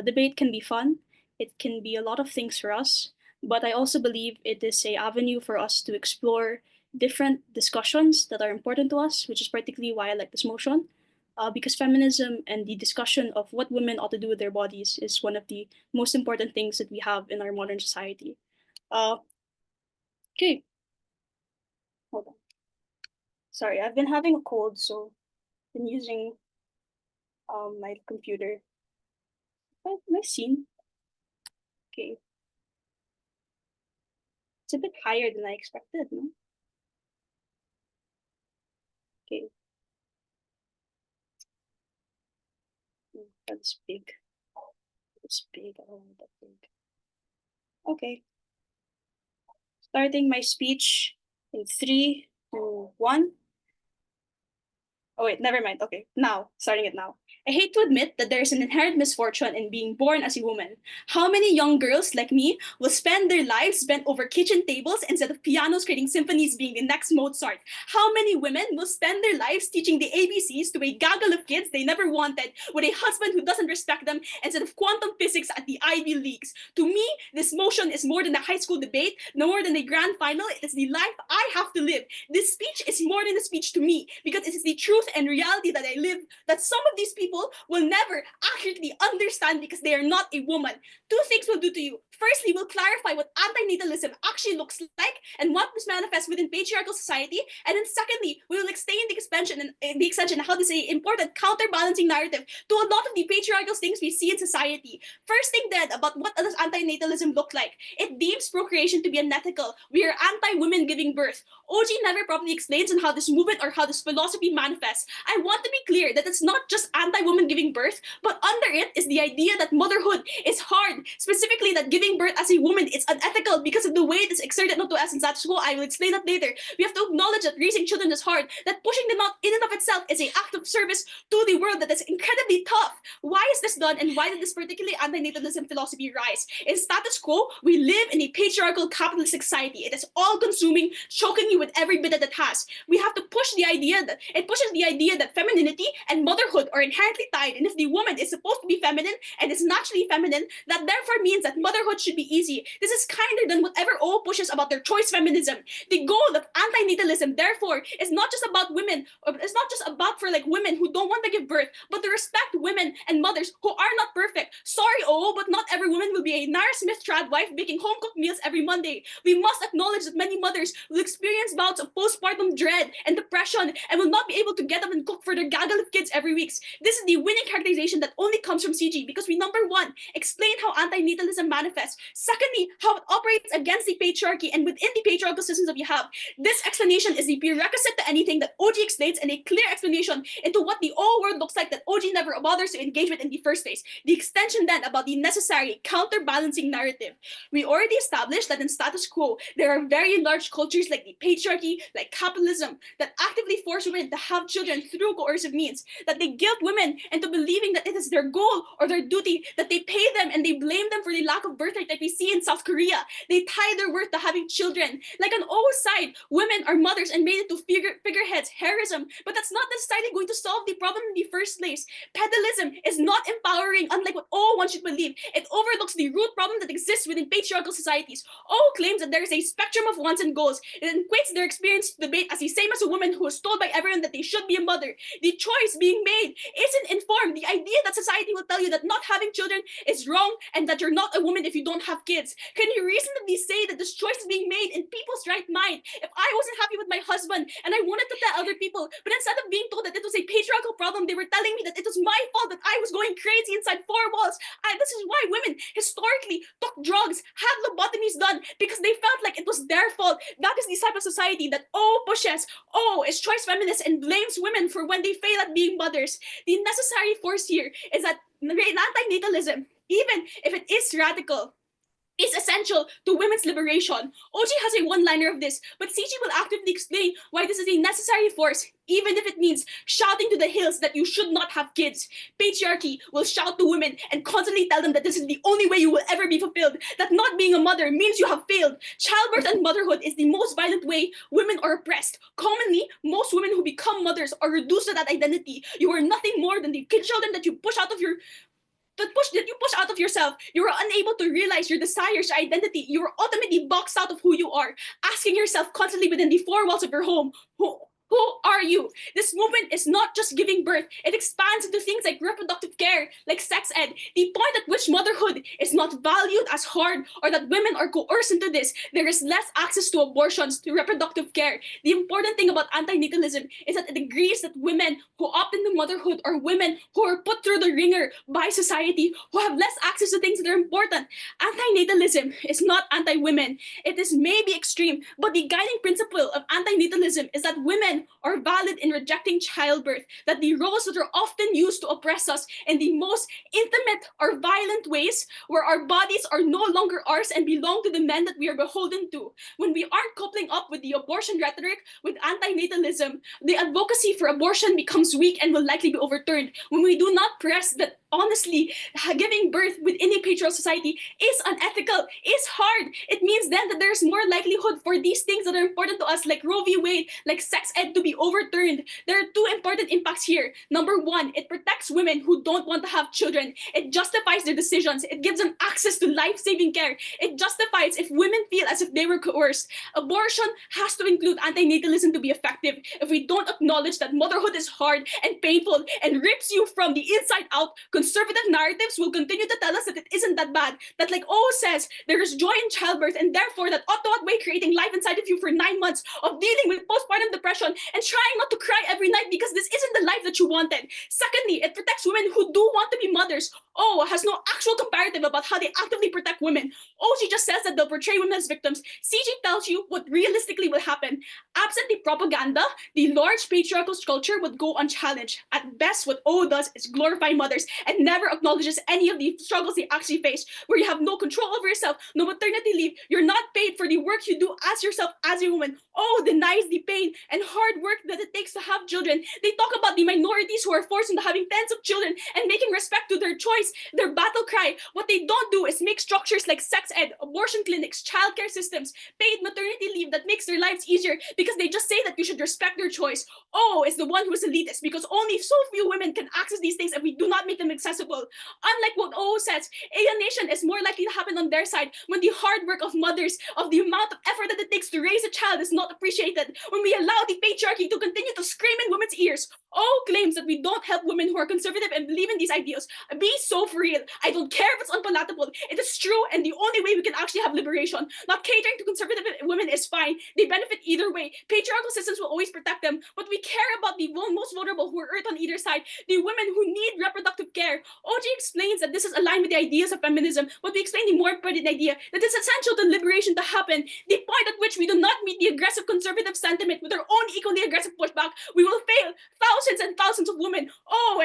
Debate can be fun. It can be a lot of things for us, but I also believe it is a avenue for us to explore different discussions that are important to us, which is particularly why I like this motion. Because feminism and the discussion of what women ought to do with their bodies is one of the most important things that we have in our modern society. Okay. Hold on. Sorry, I've been having a cold, so I've been using my computer. Am I seen? Okay. It's a bit higher than I expected, no? Okay. That's big. It's big. Oh, that big. Okay. Starting my speech in 3, 2, 1. Oh wait, never mind. Okay, now, starting it now. I hate to admit that there is an inherent misfortune in being born as a woman. How many young girls like me will spend their lives bent over kitchen tables instead of pianos creating symphonies being the next Mozart? How many women will spend their lives teaching the ABCs to a gaggle of kids they never wanted with a husband who doesn't respect them instead of quantum physics at the Ivy Leagues? To me, this motion is more than a high school debate, no more than a grand final. It is the life I have to live. This speech is more than a speech to me because it is the truth and reality that I live that some of these people will never accurately understand because they are not a woman. Two things will do to you. Firstly, we'll clarify what anti-natalism actually looks like and what this manifests within patriarchal society. And then secondly, we will explain the expansion and how this is an important counterbalancing narrative to a lot of the patriarchal things we see in society. First thing then about what does anti-natalism look like? It deems procreation to be unethical. We are anti-women giving birth. OG never properly explains on how this movement or how this philosophy manifests. I want to be clear that it's not just anti-woman giving birth, but under it is the idea that motherhood is hard, specifically that giving birth as a woman is unethical because of the way it is exerted onto us in status quo. I will explain that later. We have to acknowledge that raising children is hard, that pushing them out in and of itself is an act of service to the world that is incredibly tough. Why is this done and why did this particularly anti-natalism philosophy rise? In status quo, we live in a patriarchal capitalistic society. It is all-consuming, choking you with every bit that it has. We have to push the idea that it pushes the idea that femininity and motherhood are inherently tied, and if the woman is supposed to be feminine and is naturally feminine, that therefore means that motherhood should be easy. This is kinder than whatever O pushes about their choice feminism. The goal of anti-natalism, therefore, is not just about women, or it's not just about for like women who don't want to give birth, but to respect women and mothers who are not perfect. Sorry, O, but not every woman will be a Nara Smith trad wife baking home-cooked meals every Monday. We must acknowledge that many mothers will experience bouts of postpartum dread and depression and will not be able to get up and cook for their gaggle of kids every week. This is the winning characterization that only comes from CG because we, number one, explain how anti-natalism manifests. Secondly, how it operates against the patriarchy and within the patriarchal systems that we have. This explanation is the prerequisite to anything that OG explains and a clear explanation into what the old world looks like that OG never bothers to engage with in the first place. The extension then about the necessary counterbalancing narrative. We already established that in status quo, there are very large cultures like the patriarchy, like capitalism, that actively force women to have children through coercive means, that they guilt women into believing that it is their goal or their duty, that they pay them and they blame them for the lack of birth rate that we see in South Korea. They tie their worth to having children. Like on O's side, women are mothers and made into figureheads, heroism, but that's not necessarily going to solve the problem in the first place. Pedalism is not empowering, unlike what O wants you to believe. It overlooks the root problem that exists within patriarchal societies. O claims that there is a spectrum of wants and goals. It equates their experience to debate as the same as a woman who is told by everyone that they should be be a mother. The choice being made isn't informed. The idea that society will tell you that not having children is wrong and that you're not a woman if you don't have kids. Can you reasonably say that this choice is being made in people's right mind? If I wasn't happy with my husband and I wanted to tell other people, but instead of being told that it was a patriarchal problem, they were telling me that it was my fault that I was going crazy inside four walls. This is why women historically took drugs, had lobotomies done, because they felt like it was their fault. That is the type of society that pushes, is choice feminist and blames women for when they fail at being mothers. The necessary force here is that anti-natalism, even if it is radical, is essential to women's liberation. OG has a one-liner of this, but CG will actively explain why this is a necessary force, even if it means shouting to the hills that you should not have kids. Patriarchy will shout to women and constantly tell them that this is the only way you will ever be fulfilled, that not being a mother means you have failed. Childbirth and motherhood is the most violent way women are oppressed. Commonly, most women who become mothers are reduced to that identity. You are nothing more than the children that you push out of yourself. You are unable to realize your desires, your identity. You are ultimately boxed out of who you are, asking yourself constantly within the four walls of your home, who are you? This movement is not just giving birth. It expands into things like reproductive care, like sex ed. The point at which motherhood is not valued as hard or that women are coerced into this, there is less access to abortions, to reproductive care. The important thing about anti-natalism is that it agrees that women who opt into motherhood are women who are put through the ringer by society, who have less access to things that are important. Anti-natalism is not anti-women. It is maybe extreme, but the guiding principle of anti-natalism is that women are valid in rejecting childbirth, that the roles that are often used to oppress us in the most intimate or violent ways, where our bodies are no longer ours and belong to the men that we are beholden to. When we aren't coupling up with the abortion rhetoric with anti-natalism, the advocacy for abortion becomes weak and will likely be overturned. When we do not press that honestly, giving birth within a patriarchal society is unethical, is hard. It means then that there's more likelihood for these things that are important to us, like Roe v. Wade, like sex ed, to be overturned. There are two important impacts here. Number one, it protects women who don't want to have children. It justifies their decisions. It gives them access to life-saving care. It justifies if women feel as if they were coerced. Abortion has to include anti-natalism to be effective. If we don't acknowledge that motherhood is hard and painful and rips you from the inside out, conservative narratives will continue to tell us that it isn't that bad, that like says, there is joy in childbirth, and therefore that ought to outweigh creating life inside of you for 9 months of dealing with postpartum depression and trying not to cry every night because this isn't the life that you wanted. Secondly, it protects women who do want to be mothers. Has no actual comparative about how they actively protect women. She just says that they'll portray women as victims. CG tells you what realistically will happen. Absent the propaganda, the large patriarchal culture would go unchallenged. At best, what does is glorify mothers and never acknowledges any of the struggles they actually face, where you have no control over yourself, no maternity leave, you're not paid for the work you do as yourself as a woman. Denies the pain and hard work that it takes to have children. They talk about the minorities who are forced into having tens of children and making respect to their choice their battle cry. What they don't do is make structures like sex ed, abortion clinics, childcare systems, paid maternity leave that makes their lives easier, because they just say that you should respect their choice. Is the one who is elitist, because only so few women can access these things if we do not make them accessible. Unlike what says, alienation is more likely to happen on their side when the hard work of mothers, of the amount of effort that it takes to raise a child, is not appreciated, when we allow the patriarchy to continue to scream in women's ears. Claims that we don't help women who are conservative and believe in these ideals. Be so for real. I don't care if it's unpalatable. It is true, and the only way we can actually have liberation. Not catering to conservative women is fine. They benefit either way. Patriarchal systems will always protect them, but we care about the most vulnerable who are hurt on either side, the women who need reproductive care. OG explains that this is aligned with the ideas of feminism, but we explain the more important idea that it's essential to liberation to happen. The point at which we do not meet the aggressive conservative sentiment with our own equally aggressive pushback, we will fail. Thousands and thousands of women,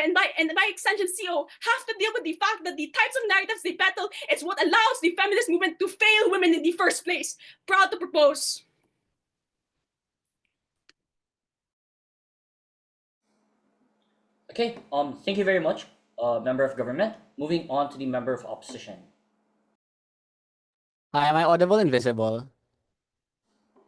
and by extension CO, have to deal with the fact that the types of narratives they battle is what allows the feminist movement to fail women in the first place. Proud to propose. Okay, thank you very much, member of government. Moving on to the member of opposition. Hi, am I audible and visible?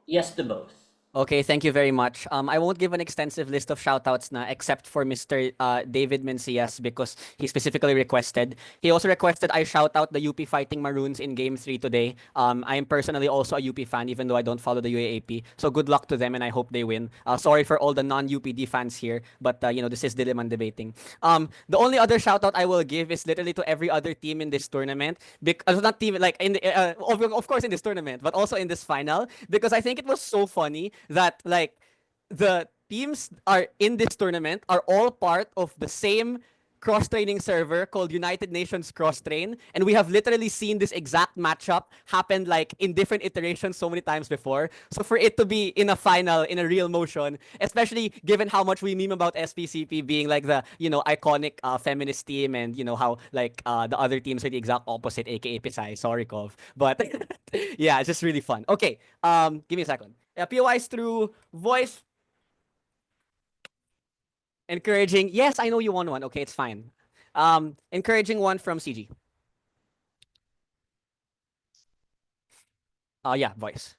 Yes to both. Okay, thank you very much. I won't give an extensive list of shoutouts na except for Mr. David Mencias because he specifically requested. He also requested I shout out the UP Fighting Maroons in Game 3 today. I am personally also a UP fan even though I don't follow the UAAP. So good luck to them and I hope they win. Sorry for all the non-UPD fans here, but this is Diliman debating. The only other shoutout I will give is literally to every other team in this tournament. Because not team like in the, of course in this tournament, but also in this final because I think it was so funny that like the teams are in this tournament are all part of the same cross-training server called United Nations Cross-Train, and we have literally seen this exact matchup happen like in different iterations so many times before. So for it to be in a final in a real motion, especially given how much we meme about SPCP being like the iconic feminist team, and how like the other teams are the exact opposite, aka Pisay. Sorry, Kov, but yeah, it's just really fun. Okay, give me a second. POIs through voice. Encouraging. Yes, I know you won one. Okay, it's fine. Encouraging one from CG. Yeah, voice.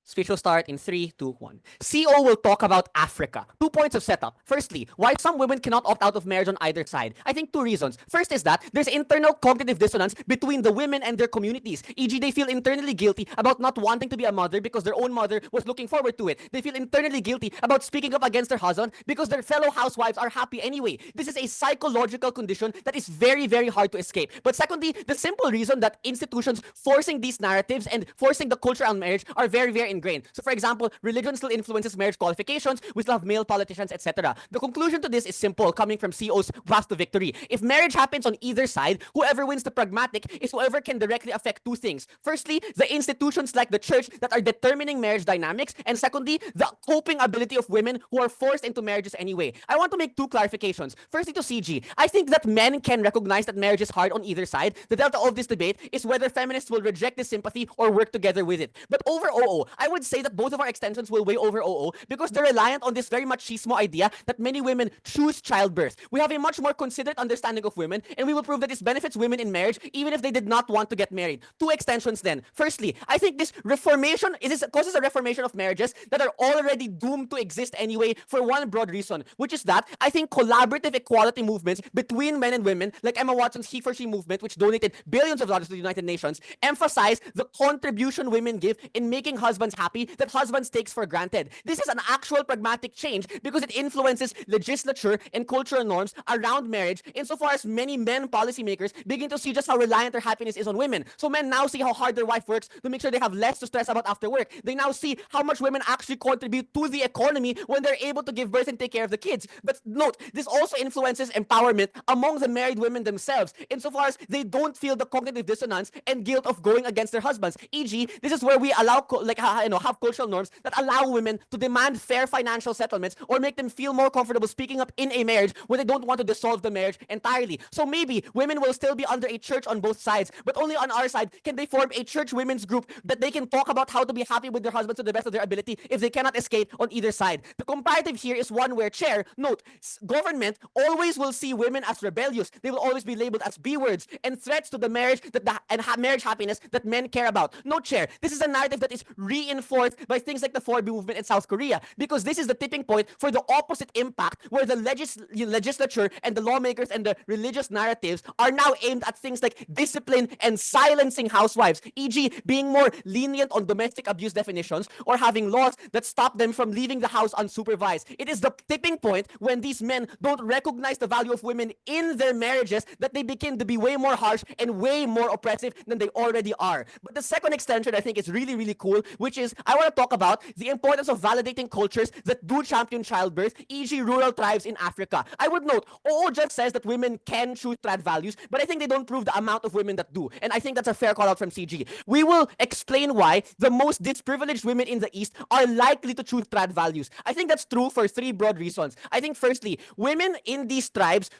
Speech will start in 3, 2, 1. CO will talk about Africa. 2 points of setup. Firstly, why some women cannot opt out of marriage on either side. I think 2 reasons. First is that there's internal cognitive dissonance between the women and their communities. E.g., they feel internally guilty about not wanting to be a mother because their own mother was looking forward to it. They feel internally guilty about speaking up against their husband because their fellow housewives are happy anyway. This is a psychological condition that is very, very hard to escape. But secondly, the simple reason that institutions forcing these narratives and forcing the culture on marriage are very, very ingrained. So for example, religion still influences marriage qualifications, we still have male politicians, etc. The conclusion to this is simple, coming from CO's path to victory. If marriage happens on either side, whoever wins the pragmatic is whoever can directly affect 2 things. Firstly, the institutions like the church that are determining marriage dynamics, and secondly, the coping ability of women who are forced into marriages anyway. I want to make 2 clarifications. Firstly to CG, I think that men can recognize that marriage is hard on either side. The delta of this debate is whether feminists will reject this sympathy or work together with it. But over OO, I would say that both of our extensions will weigh over OO because they're reliant on this very machismo idea that many women choose childbirth. We have a much more considerate understanding of women, and we will prove that this benefits women in marriage even if they did not want to get married. 2 extensions then. Firstly, I think this reformation causes a reformation of marriages that are already doomed to exist anyway for one broad reason, which is that I think collaborative equality movements between men and women, like Emma Watson's He for She movement, which donated billions of dollars to the United Nations, emphasize the contribution women give in making husbands happy that husbands takes for granted. This is an actual pragmatic change because it influences legislature and cultural norms around marriage insofar as many men policymakers begin to see just how reliant their happiness is on women. So men now see how hard their wife works to make sure they have less to stress about after work. They now see how much women actually contribute to the economy when they're able to give birth and take care of the kids. But note, this also influences empowerment among the married women themselves insofar as they don't feel the cognitive dissonance and guilt of going against their husbands. E.g., this is where we allow have cultural norms that allow women to demand fair financial settlements or make them feel more comfortable speaking up in a marriage when they don't want to dissolve the marriage entirely. So maybe women will still be under a church on both sides, but only on our side can they form a church women's group that they can talk about how to be happy with their husbands to the best of their ability if they cannot escape on either side. The comparative here is one where, note, government always will see women as rebellious. They will always be labeled as B-words and threats to the marriage marriage happiness that men care about. Note, Chair, this is a narrative that is reinforced by things like the 4B movement in South Korea, because this is the tipping point for the opposite impact, where the legislature and the lawmakers and the religious narratives are now aimed at things like discipline and silencing housewives, e.g. being more lenient on domestic abuse definitions or having laws that stop them from leaving the house unsupervised. It is the tipping point when these men don't recognize the value of women in their marriages that they begin to be way more harsh and way more oppressive than they already are. But the second extension I think is really, really cool, which is I want to talk about the importance of validating cultures that do champion childbirth, e.g. rural tribes in Africa. I would note, OO just says that women can choose trad values, but I think they don't prove the amount of women that do. And I think that's a fair call out from CG. We will explain why the most disprivileged women in the East are likely to choose trad values. I think that's true for 3 broad reasons. I think firstly, women in these tribes,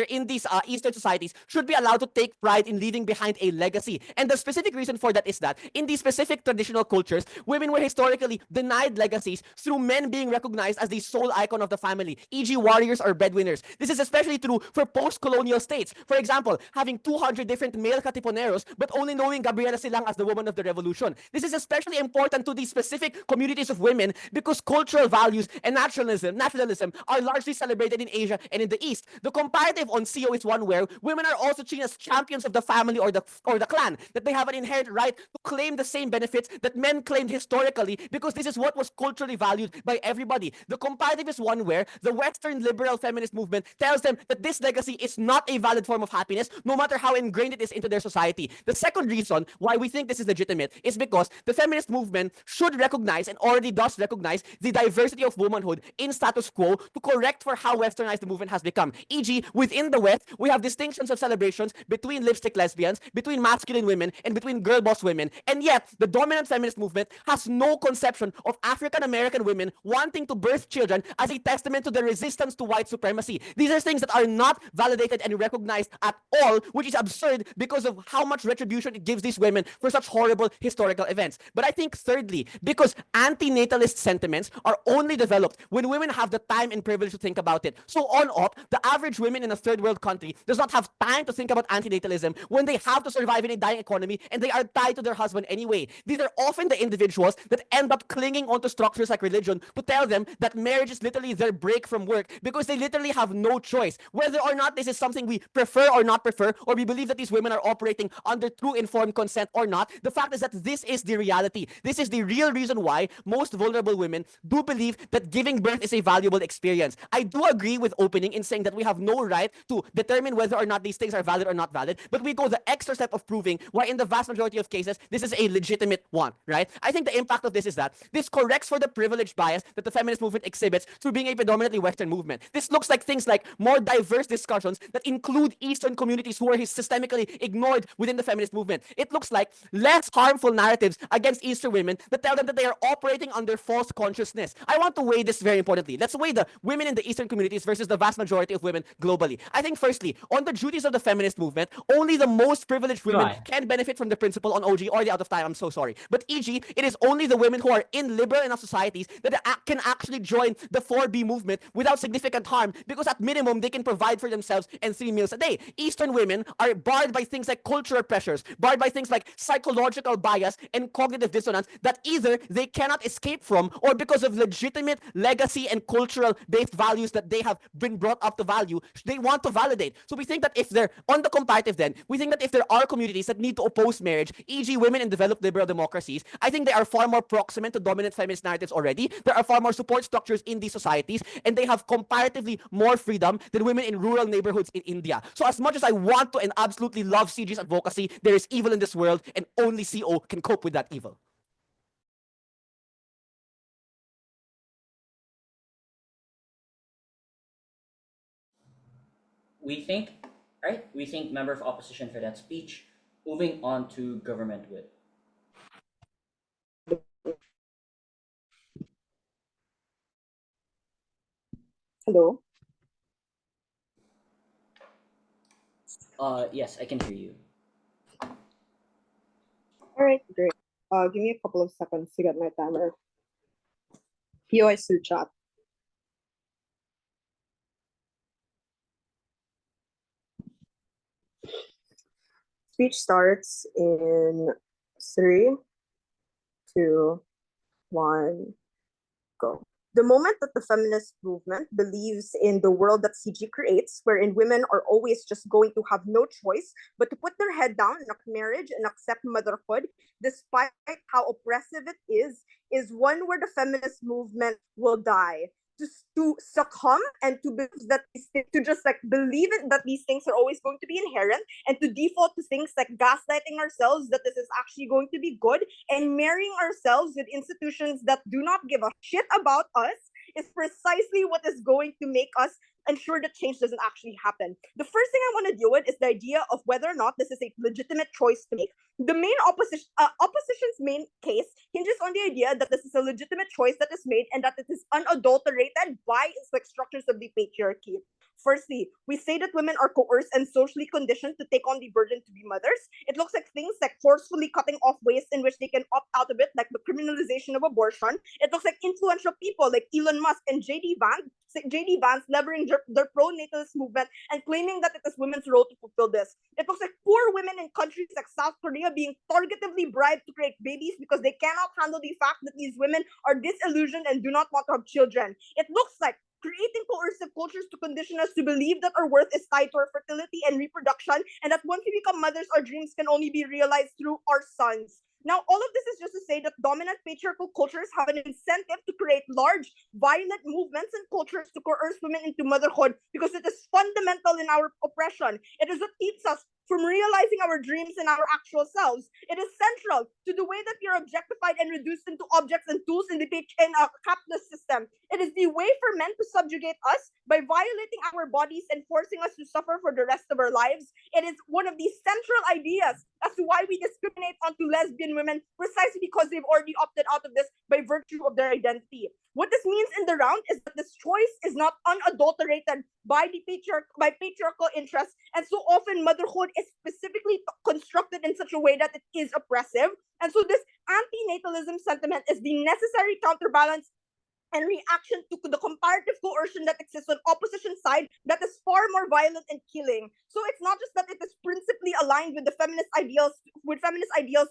in these Eastern societies, should be allowed to take pride in leaving behind a legacy. And the specific reason for that is that in these specific traditional cultures, women were historically denied legacies through men being recognized as the sole icon of the family, e.g. warriors or breadwinners. This is especially true for post-colonial states. For example, having 200 different male katipuneros but only knowing Gabriela Silang as the woman of the revolution. This is especially important to these specific communities of women because cultural values and nationalism are largely celebrated in Asia and in the East. The comparative on CO is one where women are also seen as champions of the family or the clan, that they have an inherent right to claim the same benefits that men claimed historically because this is what was culturally valued by everybody. The comparative is one where the Western liberal feminist movement tells them that this legacy is not a valid form of happiness, no matter how ingrained it is into their society. The second reason why we think this is legitimate is because the feminist movement should recognize and already does recognize the diversity of womanhood in status quo to correct for how westernized the movement has become. E.g., within the West, we have distinctions of celebrations between lipstick lesbians, between masculine women, and between girl boss women. And yet, the dominant feminist movement has no conception of African American women wanting to birth children as a testament to their resistance to white supremacy. These are things that are not validated and recognized at all, which is absurd because of how much retribution it gives these women for such horrible historical events. But I think thirdly, because anti-natalist sentiments are only developed when women have the time and privilege to think about it. So on up, the average women in a third world country does not have time to think about anti-natalism when they have to survive in a dying economy and they are tied to their husband anyway. These are often the individuals that end up clinging onto structures like religion to tell them that marriage is literally their break from work because they literally have no choice. Whether or not this is something we prefer or not prefer, or we believe that these women are operating under true informed consent or not, the fact is that this is the reality. This is the real reason why most vulnerable women do believe that giving birth is a valuable experience. I do agree with opening in saying that we have no right to determine whether or not these things are valid or not valid, but we go the extra step of proving why in the vast majority of cases, this is a legitimate one, right? I think the impact of this is that this corrects for the privilege bias that the feminist movement exhibits through being a predominantly Western movement. This looks like things like more diverse discussions that include Eastern communities who are systemically ignored within the feminist movement. It looks like less harmful narratives against Eastern women that tell them that they are operating under false consciousness. I want to weigh this very importantly. Let's weigh the women in the Eastern communities versus the vast majority of women globally. I think firstly, on the duties of the feminist movement, only the most privileged women can benefit from the principle on OG or the out of time. I'm so sorry. But e.g., it is only the women who are in liberal enough societies that can actually join the 4B movement without significant harm because at minimum they can provide for themselves and 3 meals a day. Eastern women are barred by things like cultural pressures, barred by things like psychological bias and cognitive dissonance that either they cannot escape from or because of legitimate legacy and cultural based values that they have been brought up to value, they want to validate. So we think that if they're on the comparative then, we think that if there are communities that need to oppose marriage, e.g. women in developed liberal democracies, I think they are far more proximate to dominant feminist narratives already. There are far more support structures in these societies and they have comparatively more freedom than women in rural neighborhoods in India. So as much as I want to and absolutely love CG's advocacy, there is evil in this world and only CO can cope with that evil. We thank member of opposition for that speech. Moving on to government with. Hello. Yes, I can hear you. All right, great. Give me a couple of seconds to get my timer. POI through chat. Speech starts in 3, 2, 1, go. The moment that the feminist movement believes in the world that CG creates, wherein women are always just going to have no choice but to put their head down and accept marriage and accept motherhood, despite how oppressive it is one where the feminist movement will die. To succumb and to believe that to just like believe it that these things are always going to be inherent and to default to things like gaslighting ourselves that this is actually going to be good and marrying ourselves with institutions that do not give a shit about us is precisely what is going to make us ensure that change doesn't actually happen. The first thing I want to deal with is the idea of whether or not this is a legitimate choice to make. The main opposition's main case hinges on the idea that this is a legitimate choice that is made and that it is unadulterated by like structures of the patriarchy. Firstly, we say that women are coerced and socially conditioned to take on the burden to be mothers. It looks like things like forcefully cutting off ways in which they can opt out of it, like the criminalization of abortion. It looks like influential people like Elon Musk and JD Vance leveraging their pro-natalist movement and claiming that it is women's role to fulfill this. It looks like poor women in countries like South Korea being targetedly bribed to create babies because they cannot handle the fact that these women are disillusioned and do not want to have children. It looks like creating coercive cultures to condition us to believe that our worth is tied to our fertility and reproduction, and that once we become mothers, our dreams can only be realized through our sons. Now, all of this is just to say that dominant patriarchal cultures have an incentive to create large, violent movements and cultures to coerce women into motherhood because it is fundamental in our oppression. It is what keeps us from realizing our dreams and our actual selves. It is central to the way that we are objectified and reduced into objects and tools in a capitalist system. It is the way for men to subjugate us by violating our bodies and forcing us to suffer for the rest of our lives. It is one of the central ideas as to why we discriminate onto lesbian women precisely because they've already opted out of this by virtue of their identity. What this means in the round is that this choice is not unadulterated by patriarchal interests, and so often motherhood is specifically constructed in such a way that it is oppressive. And so this anti-natalism sentiment is the necessary counterbalance and reaction to the comparative coercion that exists on opposition side that is far more violent and killing. So it's not just that it is principally aligned with the feminist ideals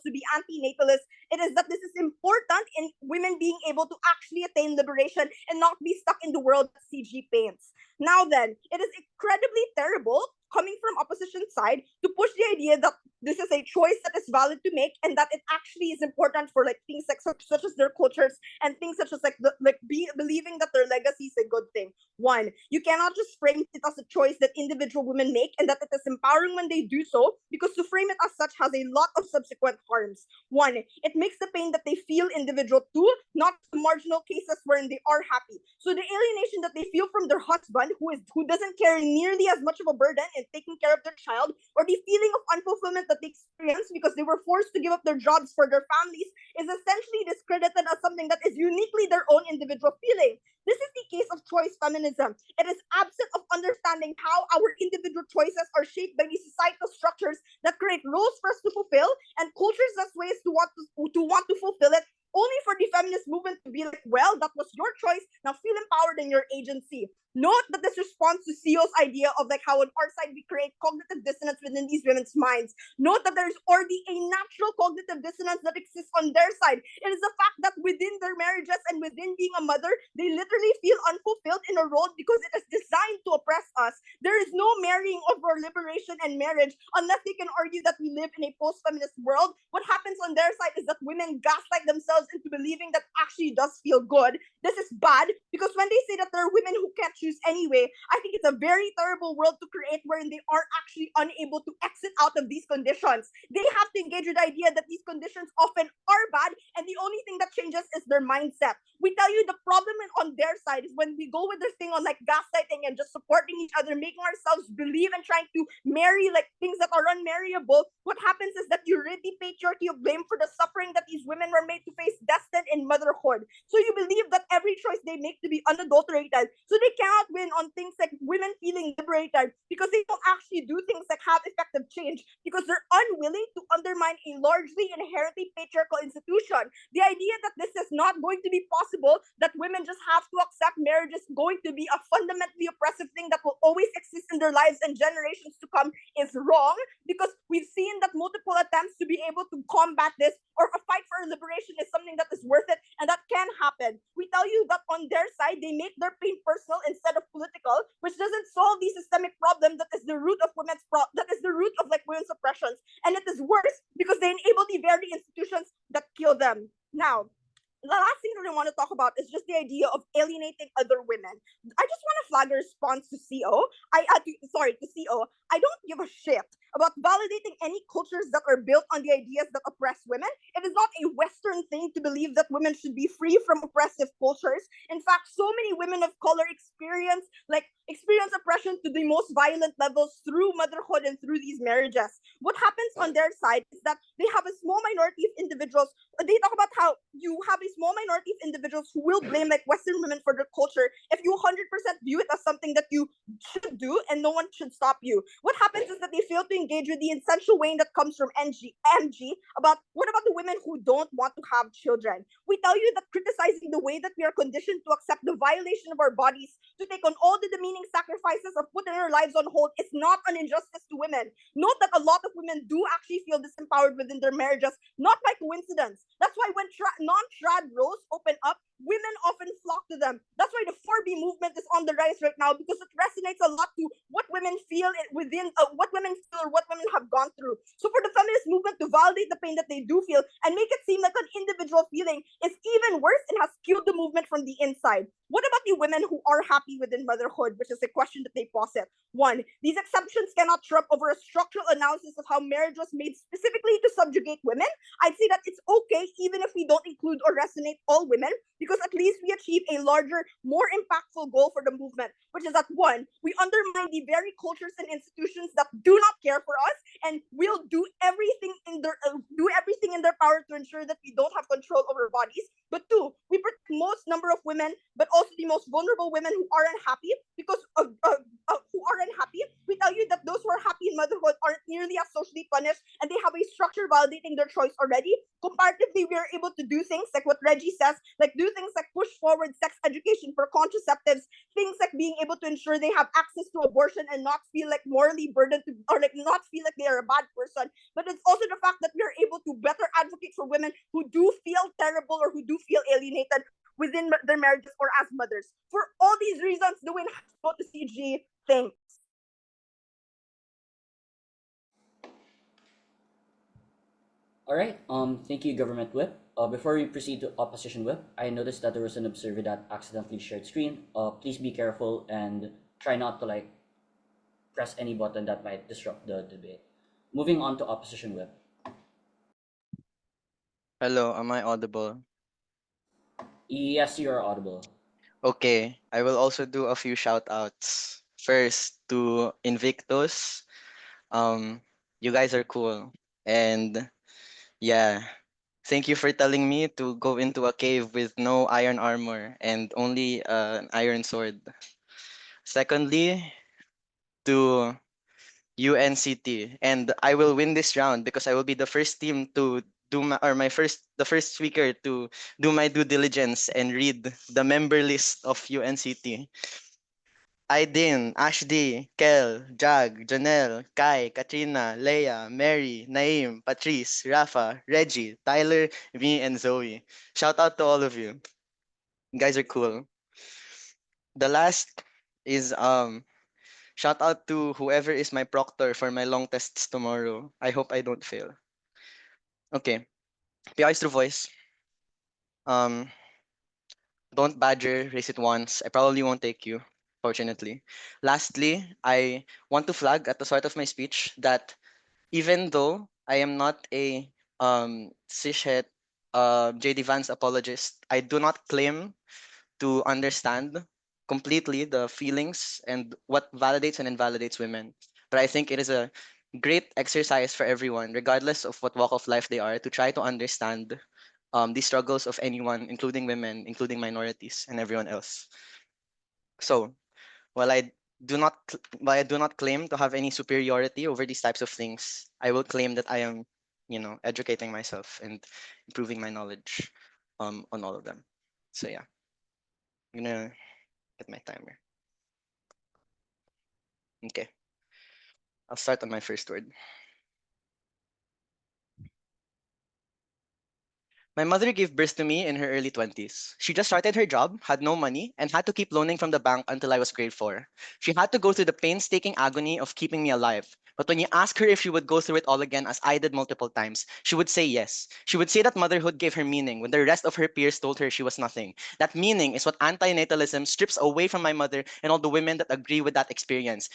to be anti-natalist. It is that this is important in women being able to actually attain liberation and not be stuck in the world that CG paints. Now then, it is incredibly terrible coming from opposition side to push the idea that this is a choice that is valid to make and that it actually is important for like things like such as their cultures and things such as believing that their legacy is a good thing. One, you cannot just frame it as a choice that individual women make and that it is empowering when they do so, because to frame it as such has a lot of subsequent harms. One, it makes the pain that they feel individual too, not the marginal cases wherein they are happy. So the alienation that they feel from their husband who doesn't carry nearly as much of a burden in taking care of their child, or the feeling of unfulfillment that they experience because they were forced to give up their jobs for their families, is essentially discredited as something that is uniquely their own individual feeling. This is the case of choice feminism. It is absent of understanding how our individual choices are shaped by the societal structures that create roles for us to fulfill and cultures as ways to want to fulfill it, only for the feminist movement to be like, well, that was your choice, now feel empowered in your agency. Note that this responds to CEO's idea of like how on our side we create cognitive dissonance within these women's minds. Note that there is already a natural cognitive dissonance that exists on their side. It is the fact that within their marriages and within being a mother, they literally feel unfulfilled in a role because it is designed to oppress us. There is no marrying of our liberation and marriage unless they can argue that we live in a post-feminist world. What happens on their side is that women gaslight themselves into believing that actually does feel good. This is bad because when they say that there are women who can't choose anyway, I think it's a very terrible world to create wherein they are actually unable to exit out of these conditions. They have to engage with the idea that these conditions often are bad and the only thing that changes is their mindset. We tell you the problem on their side is when we go with this thing on like gaslighting and just supporting each other, making ourselves believe and trying to marry like things that are unmarryable. What happens is that you rid the patriarchy of blame for the suffering that these women were made to face destined in motherhood. So you believe that every choice they make to be unadulterated, so they cannot win on things like women feeling liberated because they don't actually do things that have effective change because they're unwilling to undermine a largely inherently patriarchal institution. The idea that this is not going to be possible, that women just have to accept marriage is going to be a fundamentally oppressive thing that will always exist in their lives and generations to come is wrong, because we've seen that multiple attempts to be able to combat this or a fight for liberation is something that is worth it and that can happen. We tell you that on their side, they make their pain personal instead of political, which doesn't solve the systemic problem that is the root of women's women's oppressions. And it is worse because they enable the very institutions that kill them. Now, the last thing that I want to talk about is just the idea of alienating other women. I just want to flag a response to CO. To CO. I don't give a shit about validating any cultures that are built on the ideas that oppress women. It is not a Western thing to believe that women should be free from oppressive cultures. In fact, so many women of color experience like experience oppression to the most violent levels through motherhood and through these marriages. What happens on their side is that they have a small minority of individuals. They talk about how you have a small minority of individuals who will blame like Western women for their culture if you 100% view it as something that you should do and no one should stop you. What happens is that they fail to engage with the essential weighing that comes from MG about what about the women who don't want to have children. We tell you that criticizing the way that we are conditioned to accept the violation of our bodies, to take on all the demeaning sacrifices of putting our lives on hold is not an injustice to women. Note that a lot of women do actually feel disempowered within their marriages, not by coincidence. That's why when non-trad roles open up, women often flock to them. That's why the 4B movement is on the rise right now, because it resonates a lot to what women feel within what women feel or what women have gone through. So for the feminist movement to validate the pain that they do feel and make it seem like an individual feeling is even worse and has skewed the movement from the inside. What about the women who are happy within motherhood, which is a question that they posit? One, these exceptions cannot trump over a structural analysis of how marriage was made specifically to subjugate women. I'd say that it's okay even if we don't include or resonate all women, because at least we achieve a larger, more impactful goal for the movement, which is that one, we undermine the very cultures and institutions that do not care for us and will do everything in their power to ensure that we don't have control over our bodies. But two, we protect most number of women, but also the most vulnerable women who are unhappy because who are unhappy. We tell you that those who are happy in motherhood aren't nearly as socially punished, and they have a structure validating their choice already. Comparatively, we are able to do things like what Reggie says, like do things like push forward sex education for contraceptives, things like being able to ensure they have access to abortion and not feel like morally burdened to, or like not feel like they are a bad person. But it's also the fact that we are able to better advocate for women who do feel terrible or who do feel alienated within their marriages or as mothers. For all these reasons, the win has to go to CG. Thanks. All right. Thank you, Government Whip. Before we proceed to Opposition Whip, I noticed that there was an observer that accidentally shared screen. Please be careful and try not to like press any button that might disrupt the debate. Moving on to Opposition Whip. Hello, am I audible? Yes, you are audible. Okay, I will also do a few shout outs. First to Invictus. You guys are cool. And yeah, thank you for telling me to go into a cave with no iron armor and only an iron sword. Secondly, to UNCT, and I will win this round because I will be the first team to do the first speaker to do my due diligence and read the member list of UNCT. Aidin, Ashdi, Kel, Jag, Janelle, Kai, Katrina, Leia, Mary, Naim, Patrice, Rafa, Reggie, Tyler, me, and Zoe. Shout out to all of you. You guys are cool. The last is shout out to whoever is my proctor for my long tests tomorrow. I hope I don't fail. Okay. PI's through voice. Um, don't badger, raise it once. I probably won't take you, fortunately. Lastly, I want to flag at the start of my speech that even though I am not a cishet JD Vance apologist, I do not claim to understand completely the feelings and what validates and invalidates women. But I think it is a great exercise for everyone, regardless of what walk of life they are, to try to understand the struggles of anyone, including women, including minorities, and everyone else. So, while I while I do not claim to have any superiority over these types of things, I will claim that I am, educating myself and improving my knowledge on all of them. So yeah, I'm gonna get my timer. Okay, I'll start on my first word. My mother gave birth to me in her early 20s. She just started her job, had no money, and had to keep loaning from the bank until I was grade 4. She had to go through the painstaking agony of keeping me alive. But when you ask her if she would go through it all again, as I did multiple times, she would say yes. She would say that motherhood gave her meaning when the rest of her peers told her she was nothing. That meaning is what anti-natalism strips away from my mother and all the women that agree with that experience.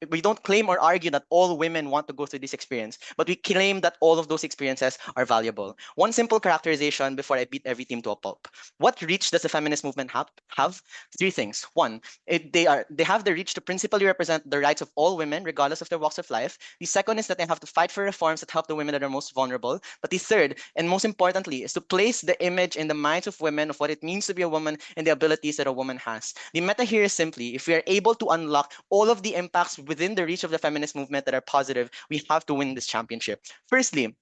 we don't claim or argue that all women want to go through this experience, but we claim that all of those experiences are valuable. One simple characterization before I beat every team to a pulp. What reach does the feminist movement have? Three things. One, they have the reach to principally represent the rights of all women, regardless of their walks of life. The second is that they have to fight for reforms that help the women that are most vulnerable. But the third, and most importantly, is to place the image in the minds of women of what it means to be a woman and the abilities that a woman has. The meta here is simply, if we are able to unlock all of the impacts within the reach of the feminist movement that are positive, we have to win this championship. Firstly,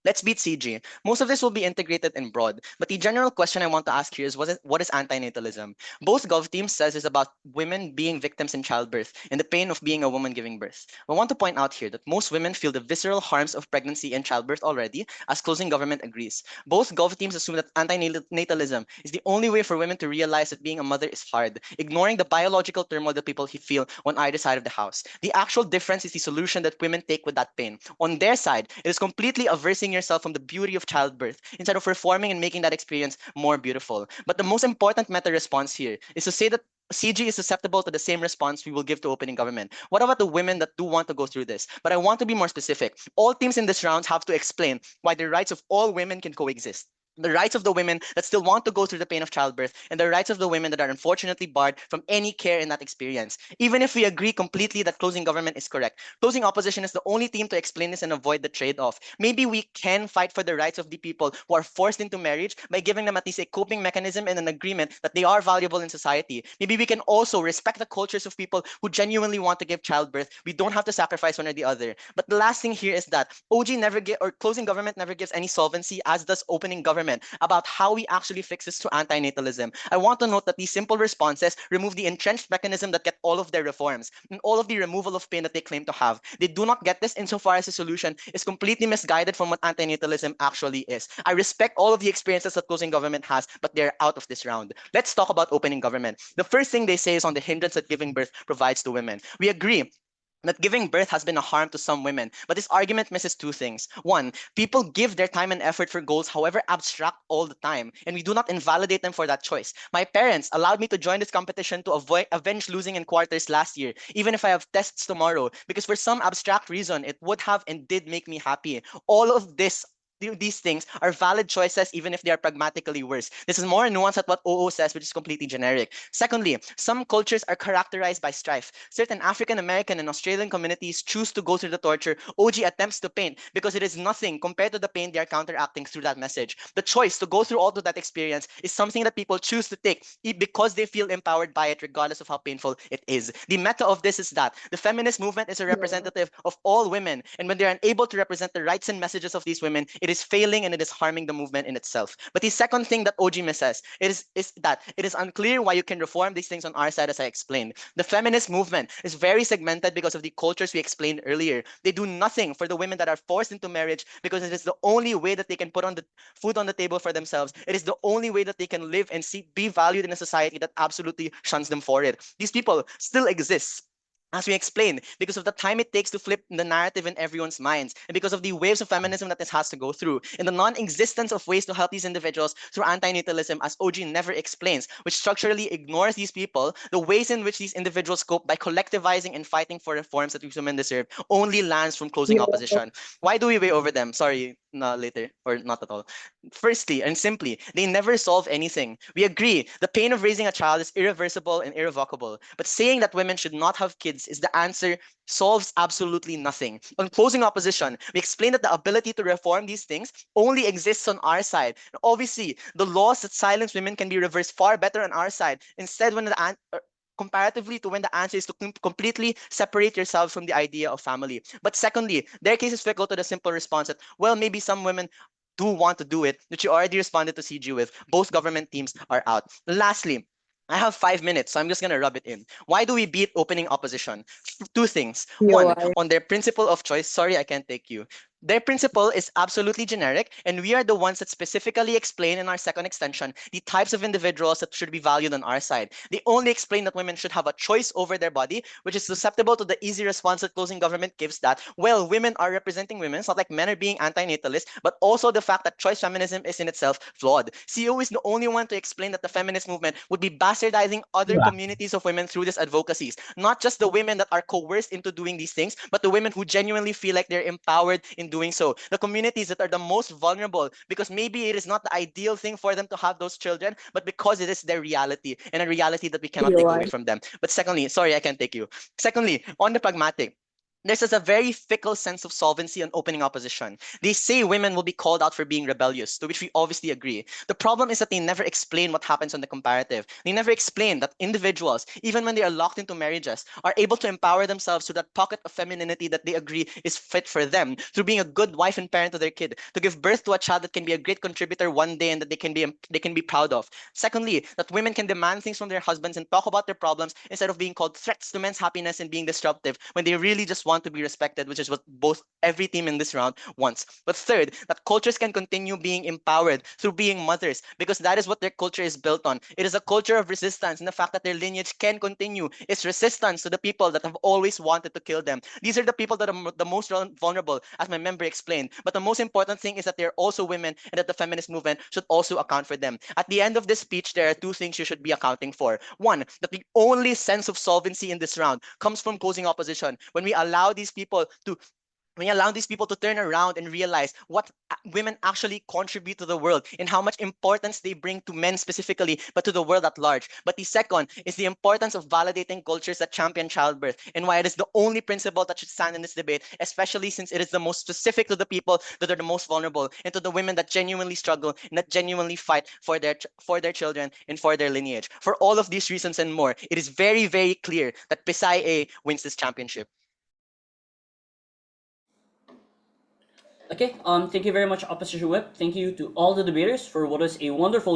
let's beat CG. Most of this will be integrated and broad, but the general question I want to ask here is what is anti-natalism? Both Gov teams says is about women being victims in childbirth and the pain of being a woman giving birth. I want to point out here that most women feel the visceral harms of pregnancy and childbirth already, as closing government agrees. Both Gov teams assume that anti-natalism is the only way for women to realize that being a mother is hard, ignoring the biological turmoil that people feel on either side of the house. The actual difference is the solution that women take with that pain. On their side, it is completely aversing yourself from the beauty of childbirth instead of reforming and making that experience more beautiful. But the most important meta response here is to say that CG is susceptible to the same response we will give to opening government. What about the women that do want to go through this? But I want to be more specific. All teams in this round have to explain why the rights of all women can coexist. The rights of the women that still want to go through the pain of childbirth and the rights of the women that are unfortunately barred from any care in that experience. Even if we agree completely that closing government is correct, closing opposition is the only team to explain this and avoid the trade-off. Maybe we can fight for the rights of the people who are forced into marriage by giving them at least a coping mechanism and an agreement that they are valuable in society. Maybe we can also respect the cultures of people who genuinely want to give childbirth. We don't have to sacrifice one or the other. But the last thing here is that OG never or closing government never gives any solvency, as does opening government, about how we actually fix this to anti-natalism. I want to note that these simple responses remove the entrenched mechanism that get all of their reforms and all of the removal of pain that they claim to have. They do not get this insofar as the solution is completely misguided from what anti-natalism actually is. I respect all of the experiences that closing government has, but they're out of this round. Let's talk about opening government. The first thing they say is on the hindrance that giving birth provides to women. We agree that giving birth has been a harm to some women, but this argument misses two things. One, people give their time and effort for goals, however abstract, all the time, and we do not invalidate them for that choice. My parents allowed me to join this competition to avenge losing in quarters last year, even if I have tests tomorrow, because for some abstract reason, it would have and did make me happy. All of these things are valid choices even if they are pragmatically worse. This is more nuanced at what OO says, which is completely generic. Secondly, some cultures are characterized by strife. Certain African American and Australian communities choose to go through the torture OG attempts to paint because it is nothing compared to the pain they are counteracting through that message. The choice to go through all of that experience is something that people choose to take because they feel empowered by it, regardless of how painful it is. The meta of this is that the feminist movement is a representative of all women, and when they are unable to represent the rights and messages of these women, it is failing and it is harming the movement in itself. But the second thing that OG misses is that it is unclear why you can reform these things on our side, as I explained. The feminist movement is very segmented because of the cultures we explained earlier. They do nothing for the women that are forced into marriage because it is the only way that they can put on the food on the table for themselves. It is the only way that they can live and be valued in a society that absolutely shuns them for it. These people still exist, as we explained, because of the time it takes to flip the narrative in everyone's minds, and because of the waves of feminism that this has to go through, and the non-existence of ways to help these individuals through anti-natalism, as OG never explains, which structurally ignores these people, the ways in which these individuals cope by collectivizing and fighting for reforms that these women deserve only lands from closing opposition. Why do we weigh over them? Sorry, no, later, or not at all. Firstly and simply, they never solve anything. We agree, the pain of raising a child is irreversible and irrevocable, but saying that women should not have kids is the answer solves absolutely nothing. On closing opposition, we explain that the ability to reform these things only exists on our side. Obviously, the laws that silence women can be reversed far better on our side. Instead, comparatively to when the answer is to completely separate yourselves from the idea of family. But secondly, their cases fickle to the simple response that, well, maybe some women do want to do it, which you already responded to CG with. Both government teams are out. Lastly, I have 5 minutes, so I'm just going to rub it in. Why do we beat opening opposition? Two things. One, on their principle of choice. Sorry, I can't take you. Their principle is absolutely generic, and we are the ones that specifically explain in our second extension the types of individuals that should be valued on our side. They only explain that women should have a choice over their body, which is susceptible to the easy response that closing government gives that, well, women are representing women. It's not like men are being anti-natalist, but also the fact that choice feminism is in itself flawed. CO is the only one to explain that the feminist movement would be bastardizing other communities of women through these advocacies. Not just the women that are coerced into doing these things, but the women who genuinely feel like they're empowered in doing so. The communities that are the most vulnerable, because maybe it is not the ideal thing for them to have those children, but because it is their reality, and a reality that we cannot take away from them. But secondly, sorry, I can't take you. Secondly, on the pragmatic, there's just a very fickle sense of solvency on opening opposition. They say women will be called out for being rebellious, to which we obviously agree. The problem is that they never explain what happens on the comparative. They never explain that individuals, even when they are locked into marriages, are able to empower themselves to that pocket of femininity that they agree is fit for them through being a good wife and parent to their kid, to give birth to a child that can be a great contributor one day and that they can be proud of. Secondly, that women can demand things from their husbands and talk about their problems instead of being called threats to men's happiness and being disruptive when they really just want to be respected, which is what both every team in this round wants. But third, that cultures can continue being empowered through being mothers, because that is what their culture is built on. It is a culture of resistance, and the fact that their lineage can continue is resistance to the people that have always wanted to kill them. These are the people that are the most vulnerable, as my member explained. But the most important thing is that they're also women, and that the feminist movement should also account for them. At the end of this speech, there are two things you should be accounting for. One, that the only sense of solvency in this round comes from closing opposition. When we allow these people to turn around and realize what women actually contribute to the world and how much importance they bring to men specifically, but to the world at large. But the second is the importance of validating cultures that champion childbirth, and why it is the only principle that should stand in this debate, especially since it is the most specific to the people that are the most vulnerable, and to the women that genuinely struggle and that genuinely fight for their children and for their lineage. For all of these reasons and more, it is very, very clear that Pisay A wins this championship. Okay, thank you very much, Opposition Whip. Thank you to all the debaters for what is a wonderful